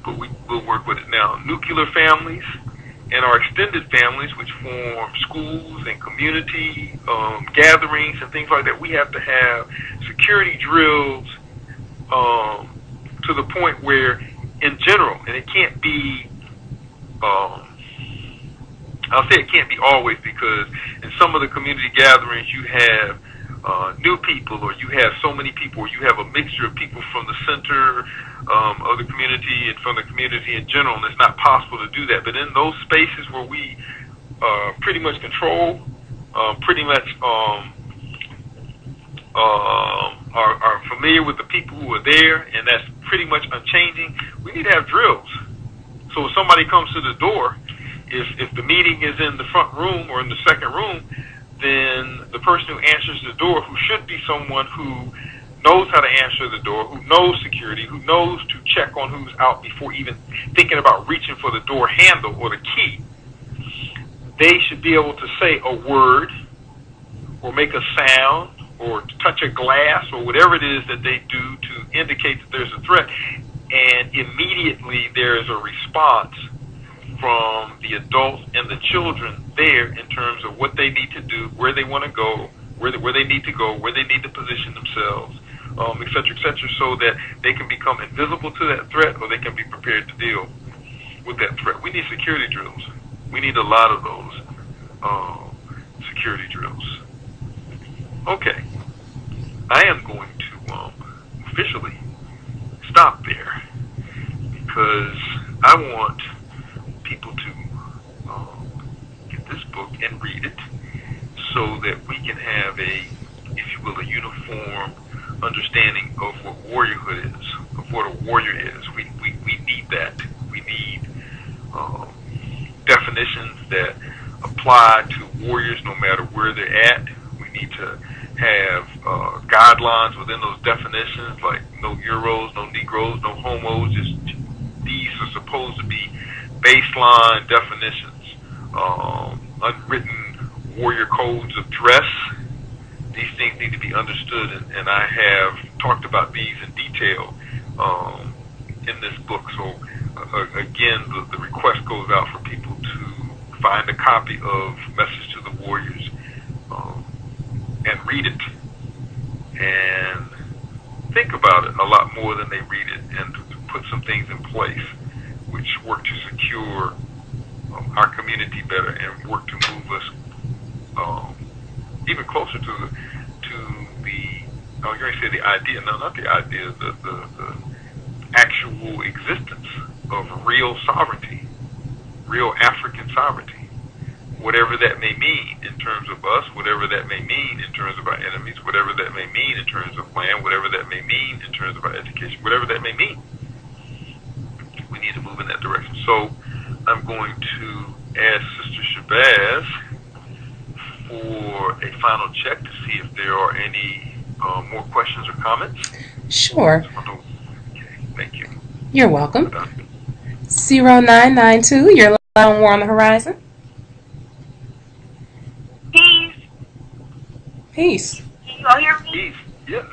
but we'll work with it now. Nuclear families and our extended families, which form schools and community gatherings and things like that. We have to have security drills to the point where, in general, and it can't be, I'll say it can't be always, because in some of the community gatherings you have new people, or you have so many people, or you have a mixture of people from the center of the community and from the community in general, and it's not possible to do that. But in those spaces where we pretty much control, pretty much are familiar with the people who are there, and that's pretty much unchanging, we need to have drills. So if somebody comes to the door, if the meeting is in the front room or in the second room, then the person who answers the door, who should be someone who knows how to answer the door, who knows security, who knows to check on who's out before even thinking about reaching for the door handle or the key, they should be able to say a word or make a sound or touch a glass or whatever it is that they do to indicate that there's a threat, and immediately there is a response from the adults and the children there in terms of what they need to do, where they want to go, where they need to go, where they need to position themselves, et cetera, so that they can become invisible to that threat, or they can be prepared to deal with that threat. We need security drills. We need a lot of those. security drills. Okay, I am going to officially stop there because I want people to get this book and read it so that we can have a, if you will, a uniform understanding of what warriorhood is, of what a warrior is. We need that. We need definitions that apply to warriors no matter where they're at. We need to have guidelines within those definitions, like no Euros, no Negroes, no homos. Just these are supposed to be baseline definitions, unwritten warrior codes of dress. These things need to be understood, and I have talked about these in detail in this book. So again, the request goes out for people to find a copy of Message to the Warriors and read it and think about it a lot more than they read it, and to put some things in place which work to secure our community better and work to move us even closer to the you're going to say the idea, no, not the idea, the actual existence of real sovereignty, real African sovereignty, whatever that may mean in terms of us, whatever that may mean in terms of our enemies, whatever that may mean in terms of land, whatever that may mean in terms of our education, whatever that may mean. We need to move in that direction. So I'm going to ask Sister Shabazz for a final check to see if there are any more questions or comments. Sure. Okay, thank you. You're welcome. 0992, you're live on War on the Horizon. Peace. Peace. Can you all hear me? Peace. Yes,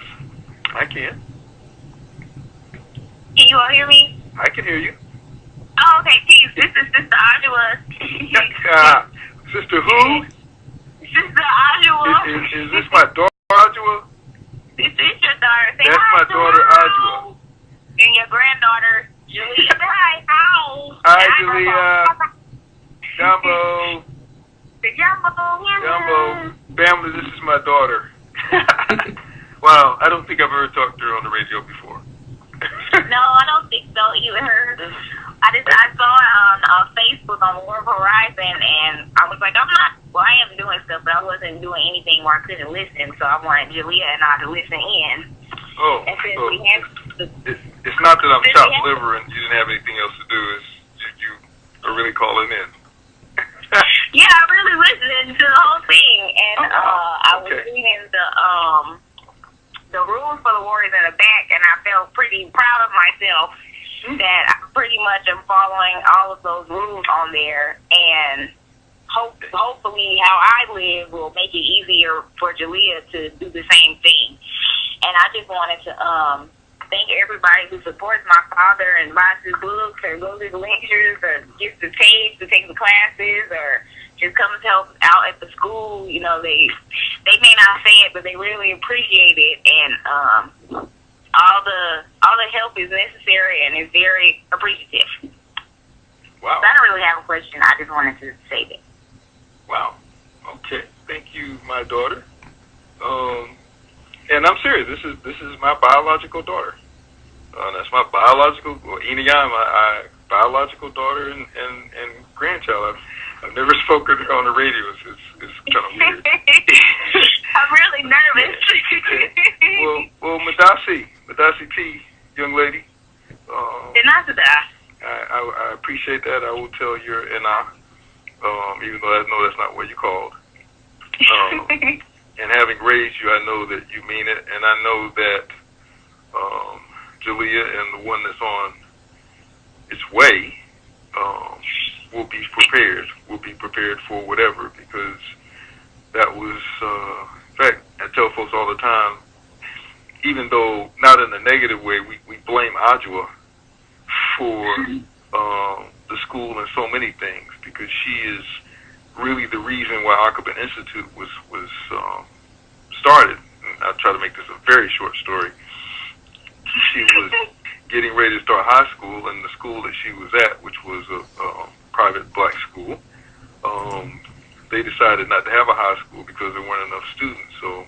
I can. Can you all hear me? I can hear you. Oh, okay, peace. This is Sister Ajua. Sister who? Sister Ajua. Is this my daughter, Ajua? This is your daughter. Say That's hi my daughter, Ajua. And your granddaughter, Julia. Hi. Hi, Julia. Jumbo. Jumbo. Family, this is my daughter. Wow, I don't think I've ever talked to her on the radio before. No, I don't think so either. I saw it on Facebook on War Horizon, and I was like, I am doing stuff, but I wasn't doing anything where I couldn't listen, so I wanted Julia and I to listen in. Oh, and since so we have it's not that I'm chopped liver and you didn't have anything else to do. It's you are really calling in. Yeah, I really listened to the whole thing, and I was reading the rules for the Warriors in the back, and I felt pretty proud of myself that I pretty much am following all of those rules on there, and hopefully how I live will make it easier for Jalea to do the same thing. And I just wanted to thank everybody who supports my father and buys his books or goes to the lectures or gets the tapes to take the classes or just comes to help out at the school. You know, they may not say it, but they really appreciate it, and all the help is necessary and is very appreciative. Wow. So I don't really have a question. I just wanted to say that. Wow. Okay. Thank you, my daughter. And I'm serious. This is my biological daughter. That's my biological, my biological daughter and grandchild. I've never spoken to her on the radio. It's kind of weird. I'm really nervous. well, Madasi T, young lady. I appreciate that. I will tell your Ina, even though I know that's not what you called. And having raised you, I know that you mean it, and I know that Jalea and the one that's on its way will be prepared. Will be prepared for whatever, because that was, in fact, I tell folks all the time, even though not in a negative way, we blame Ajua for the school and so many things, because she is really the reason why Aqaba Institute was started. And I'll try to make this a very short story. She was getting ready to start high school, and the school that she was at, which was a private black school, they decided not to have a high school because there weren't enough students. So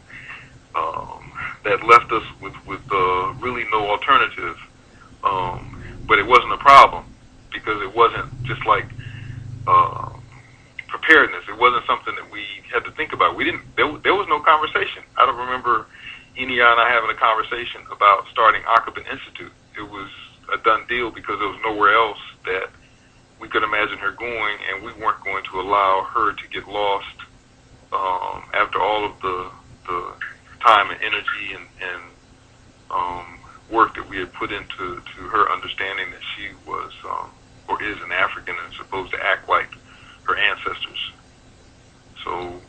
that left us with really no alternative. But it wasn't a problem because it wasn't just like preparedness. It wasn't something that we had to think about. We didn't. There was no conversation. I don't remember Enia and I having a conversation about starting Akabin Institute. It was a done deal because there was nowhere else that we could imagine her going, and we weren't going to allow her to get lost after all of the time and energy and work that we had put into her understanding that she was or is an African and supposed to act like her ancestors. So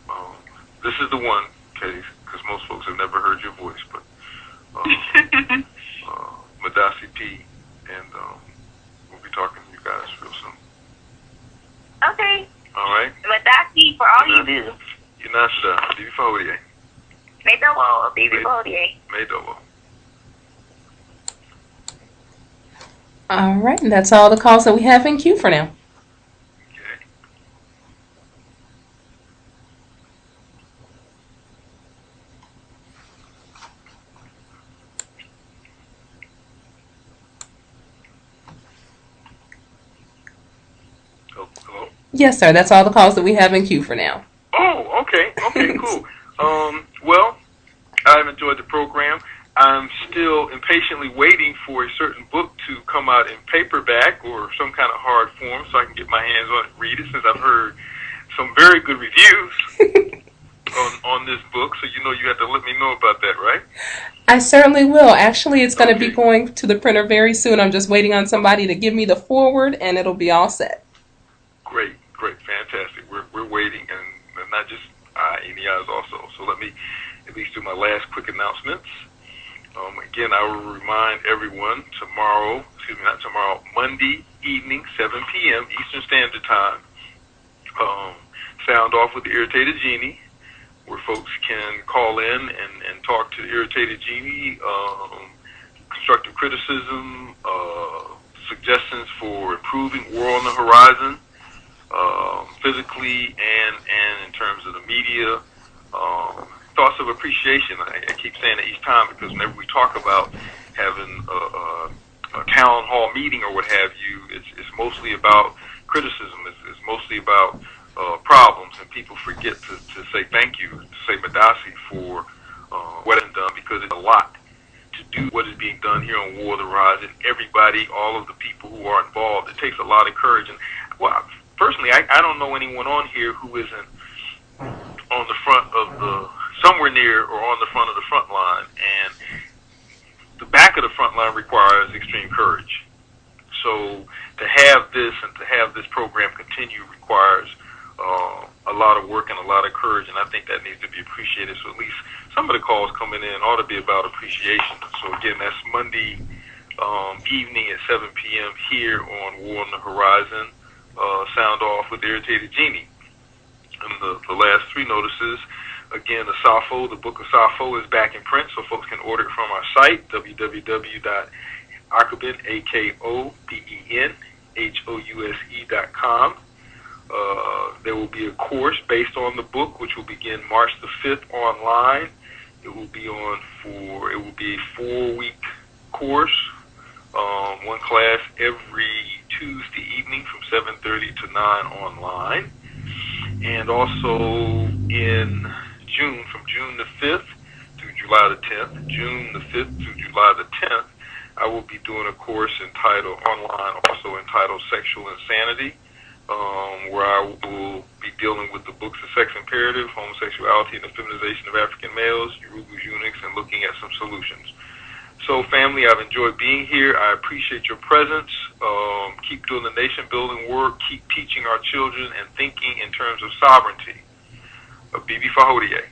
this is the one case, because most folks have never heard your voice, but Madasi P, and we'll be talking to you guys real soon. Okay. All right. Madasi, for all you do. Yunasa, Bibi Fahodier. Medowo, Bibi Fahodier. Medowo. All right, and that's all the calls that we have in queue for now. Okay. Oh, hello? Yes, sir. That's all the calls that we have in queue for now. Oh, okay. Okay, cool. Well, I've enjoyed the program. I'm still impatiently waiting for a certain book to come out in paperback or some kind of hard form so I can get my hands on it and read it, since I've heard some very good reviews on this book. So you have to let me know about that, right? I certainly will. Actually, it's going to be going to the printer very soon. I'm just waiting on somebody to give me the forward, and it'll be all set. Great, fantastic. We're waiting, and not just Enia is also. So let me at least do my last quick announcements. Again, I will remind everyone Monday evening, 7 p.m. Eastern Standard Time, Sound Off with the Irritated Genie, where folks can call in and talk to the Irritated Genie, constructive criticism, suggestions for improving War on the Horizon, physically and in terms of the media, thoughts of appreciation. I keep saying it each time because whenever we talk about having a town hall meeting or what have you, it's mostly about criticism. It's mostly about problems, and people forget to say thank you, to say Madasi for what has been done, because it's a lot to do what is being done here on War of the Horizon. Everybody, all of the people who are involved, it takes a lot of courage. And well, personally, I don't know anyone on here who isn't on the front of somewhere near or on the front of the front line, and the back of the front line requires extreme courage. So to have this and to have this program continue requires a lot of work and a lot of courage, and I think that needs to be appreciated. So at least some of the calls coming in ought to be about appreciation. So again, that's Monday evening at 7 p.m. here on War on the Horizon, Sound Off with the Irritated Genie. And the last three notices, again, the Safo, the Book of Safo, is back in print, so folks can order it from our site, www.akobinhouse.com. There will be a course based on the book, which will begin March the 5th online. It will be a 4-week course, one class every Tuesday evening from 7:30 to 9 online. And also in June, from June the 5th through July the 10th, June the 5th through July the 10th, I will be doing a course entitled Sexual Insanity, where I will be dealing with the books The Sex Imperative, Homosexuality and the Feminization of African Males, Urugu's Eunuchs, and looking at some solutions. So, family, I've enjoyed being here. I appreciate your presence. Keep doing the nation-building work. Keep teaching our children and thinking in terms of sovereignty. Bibi Fahodier.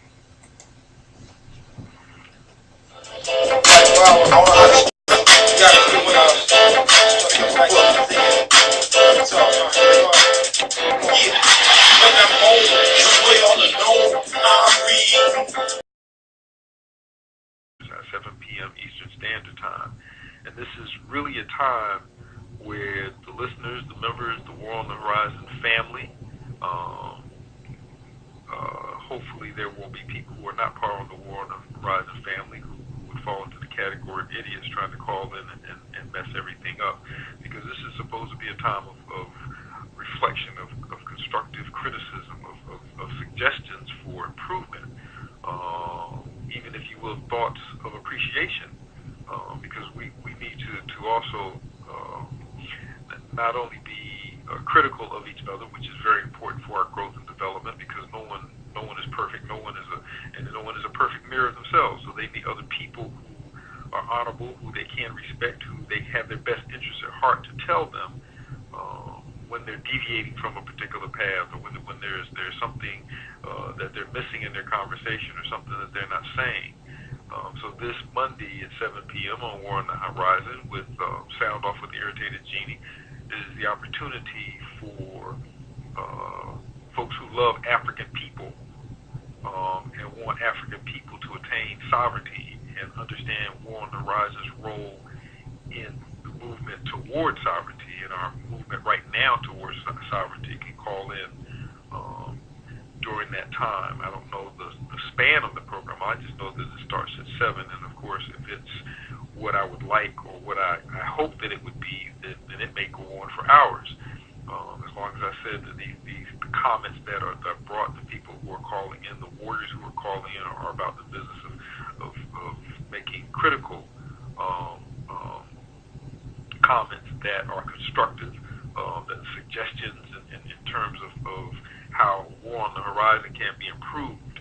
At 7 p.m. Eastern Standard Time. And this is really a time where the listeners, the members, the War on the Horizon family, hopefully there will be people who are not part of the War on the Horizon family who would fall into the category of idiots trying to call in and mess everything up, because this is supposed to be a time of reflection, of constructive criticism, of suggestions for improvement, even if you will, thoughts of appreciation, because we need to also not only be critical of each other, which is very important for our growth and development, because no one is perfect, no one is a perfect mirror of themselves. So they need other people who are honorable, who they can respect, who they have their best interests at heart to tell them when they're deviating from a particular path, or when there's something that they're missing in their conversation, or something that they're not saying. So this Monday at 7 p.m. on War on the Horizon, with Sound Off with the Irritated Genie, is the opportunity for folks who love African people and want African people to attain sovereignty and understand War on the Horizon's role in the movement towards sovereignty, and our movement right now towards sovereignty, can call in during that time. I don't know the span of the program. I just know that it starts at 7, and of course, if it's what I would like, or what I hope that it would be, then it may go on for hours. As long as I said that the comments that are brought to people who are calling in, the warriors who are calling in, are about the business of making critical comments that are constructive, that suggestions in terms of how War on the Horizon can be improved,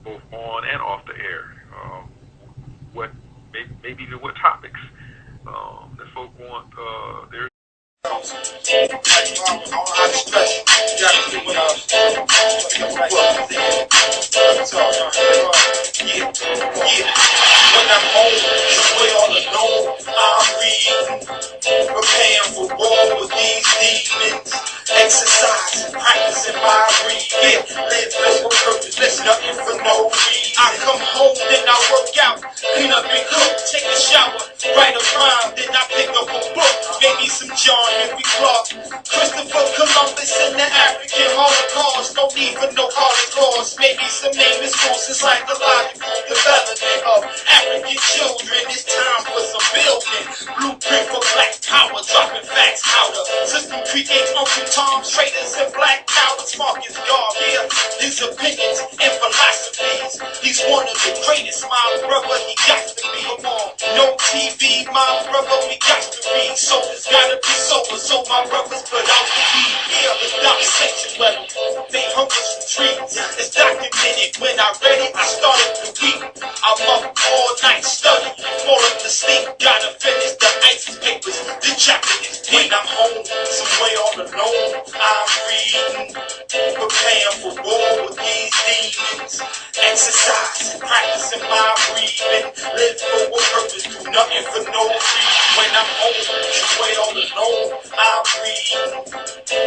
both on and off the air. Maybe even what topics that folk want their. When I'm home, somewhere all alone, I'm reading, preparing for war with these demons, exercising, practicing my reading, live for purpose, nothing for no reason. I come home, then I work out, clean up and cook, take a shower, write a rhyme, then I pick up a book, maybe some John Henry Clark, Christopher Columbus and the African Holocaust, no need for no Holocaust, maybe some nameless forces, psychological development of African children. It's time for some building, blueprint for black power, dropping facts how the system creates Uncle Tom's traitors and black cowards. Marcus Garvey, his opinions and philosophies, he's one of the greatest, my brother, he got to be. Come on, no TV, my brother, we got to read. Soldiers gotta be sober, so my brothers put out the weed. Here, the dark section level, they hunger some trees. It's documented, when I read it, I started to weep. I'm up all night studying, falling asleep, gotta finish the ISIS papers, the chapter is when I'm home, somewhere all alone, I'm reading, preparing for war with these demons, exercising, practicing my breathing, live for a purpose, do nothing for no reason. When I'm home, somewhere all alone, I'm reading,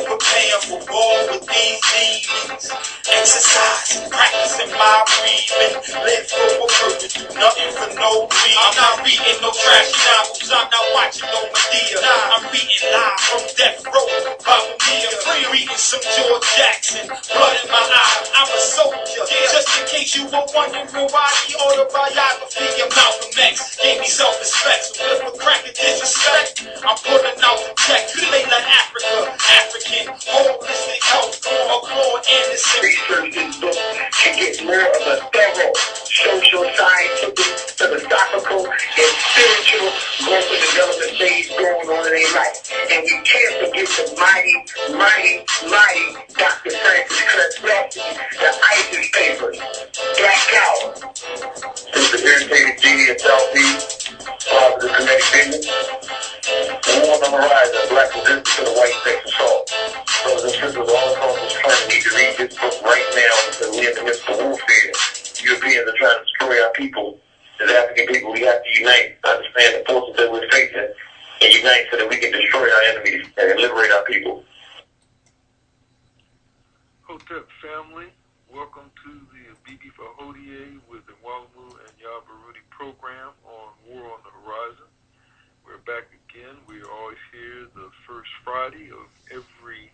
preparing for war with these demons, exercising, practicing my breathing, live for a purpose, do nothing for no reason. I'm not reading no trashy novels, I'm not watching no Medea. I'm reading live from death row, Bible Mia, reading some George Jackson, blood in my eye, I'm a soldier. Just in case you were wondering why the autobiography of Malcolm X gave me self-respect. So if a cracker disrespect, I'm putting out the check. Layla Africa, African, holistic health, McClure Anderson. Research this book to get more of a thorough social, scientific, philosophical, and spiritual growth and development phase going on in their life. And we can't forget the mighty Dr. Francis Cresswell, the ISIS papers, Black Power. This is the Irritated Genie of South East, the Kinetic Vision. War on the Horizon, Black Resistance to the White Sex Assault. Brothers and sisters all across this planet need to read this book right now, because we're in the midst of warfare. Europeans are trying to destroy our people. As African people, we have to unite, understand the forces that we're facing, and unite so that we can destroy our enemies and liberate our people. Hotep family, welcome to the Bibi Fahodie with the Walamu and Yabarudi program on War on the Horizon. We're back again. We are always here the first Friday of every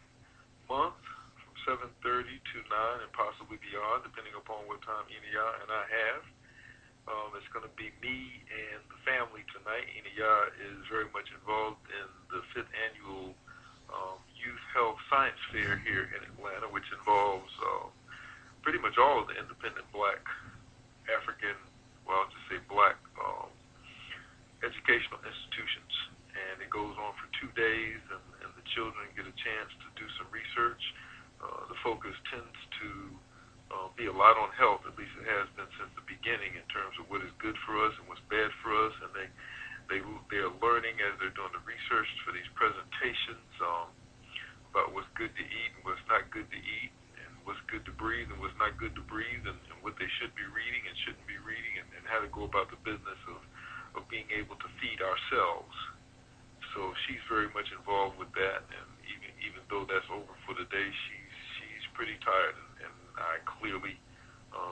month from 7:30 to and possibly beyond, depending upon what time Enia and I have. It's going to be me and the family tonight. Enia is very much involved in the 5th annual Youth Health Science Fair here in Atlanta, which involves pretty much all of the independent black, African, well, I'll just say black educational institutions. And it goes on for 2 days, and the children get a chance to do some research. The focus tends to be a lot on health, at least it has been since the beginning, in terms of what is good for us and what's bad for us. And they're learning as they're doing the research for these presentations about what's good to eat and what's not good to eat, and what's good to breathe and what's not good to breathe, and what they should be reading and shouldn't be reading, and how to go about the business of being able to feed ourselves. So she's very much involved with that, and even though that's over for the day, she's pretty tired, and I clearly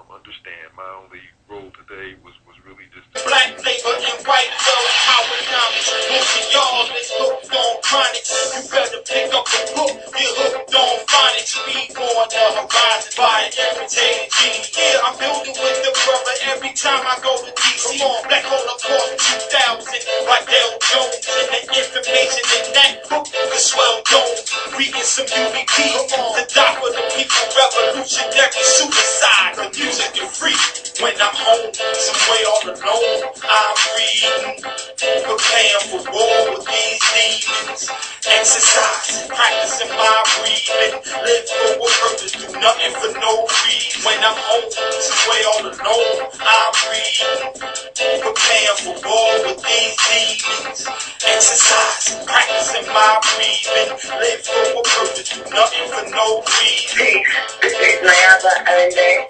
understand. My only role today was really just black labor and white power-dominance. Most of y'all is hooked on chronics. You better pick up a book, you're hooked on phonics. We on the horizon by an irritated genie. Yeah, I'm building with the brother every time I go to DC. Black Holocaust 2000, like Dale Jones. And the information in that book is swell domes. Reading some UBP, the doc of the people, revolutionary suicide. The music is free. When I'm home, somewhere all alone, I'm reading, preparing for war with these demons. Exercising, practicing my breathing. Live for a purpose, do nothing for no reason. When I'm home, somewhere all alone, I'm reading, preparing for war with these demons. Exercising, practicing my breathing. Live for a purpose, do nothing for no reason. Peace. This is Nayaba Alende.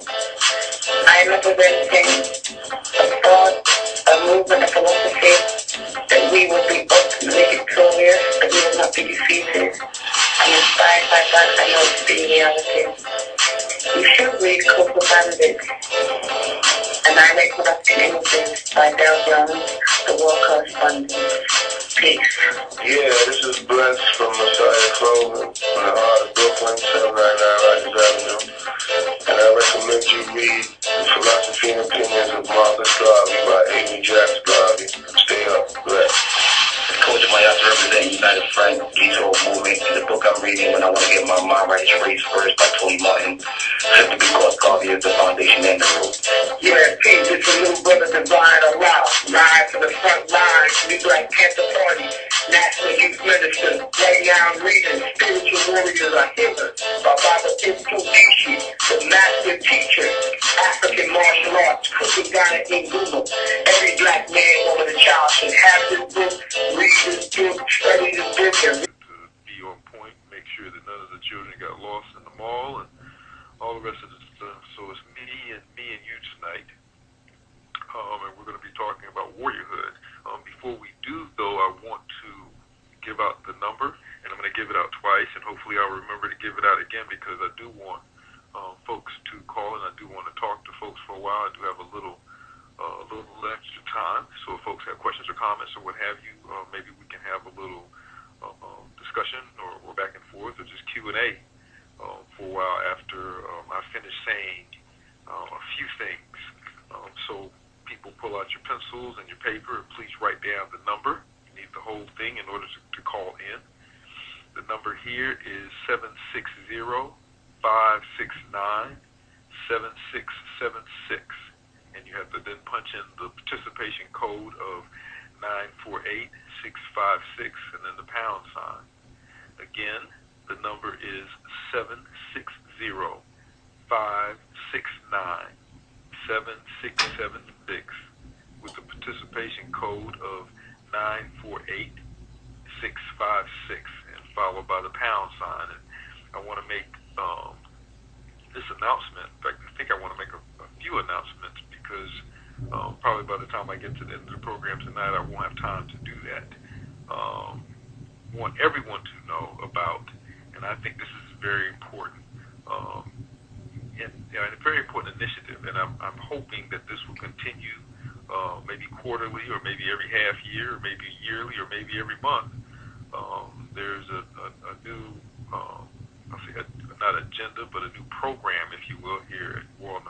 I am representing a thought, a movement, a philosophy that we will be ultimately victorious, that we will not be defeated. I'm inspired by that. I know it's being reality. You should read Coco Bandit, Annihilate Corrupting Innocence by Del Jones, the War Correspondent. Peace. Yeah, this is Bless from Messiah Clothing from the heart of Brooklyn, 799 Rogers Avenue. And I recommend you read The Philosophy and Opinions of Marcus Garvey by Amy Jacks Garvey. Stay up, bless. Coach Mayas representing United Front Detour Movement. The book I'm reading when I want to get my mind right is Race First by Tony Martin. Simply because Garvey is the foundation and the root. Yeah, peace. It's a little brother Divine Allah. Live to the front line. New Black Panther Party. National Youth Minister. Right now I'm reading Spiritual Warriors Are Healers by Baba Dishi, the master teacher. African martial arts. Cooking Ghana in Google. Every black man, woman, and child should have this book. Read this book, study this book, and to be on point, make sure that none of the children got lost in the mall, and all the rest of the stuff. So it's me and you tonight, and we're going to be talking about warriorhood. Before we do, though, I want to give out the number, and I'm going to give it out twice, and hopefully I'll remember to give it out again, because I do want folks to call, and I do want to talk to folks for a while. I do have a little extra time, so if folks have questions or comments or what have you, maybe we can have a little discussion or back and forth, or just Q&A for a while after I finish saying a few things. So people, pull out your pencils and your paper, and please write down the number. You need the whole thing in order to call in. The number here is 760-569-7676. And you have to then punch in the participation code of 948656 and then the pound sign. Again, the number is 760-569-7676 with the participation code of 948656 and followed by the pound sign. And I want to make this announcement. In fact, I think I want to make a few announcements, because probably by the time I get to the end of the program tonight, I won't have time to do that. Want everyone to know about, and I think this is very important, and a very important initiative, and I'm hoping that this will continue maybe quarterly, or maybe every half year, or maybe yearly, or maybe every month. There's a new, not not agenda, but a new program, if you will, here at World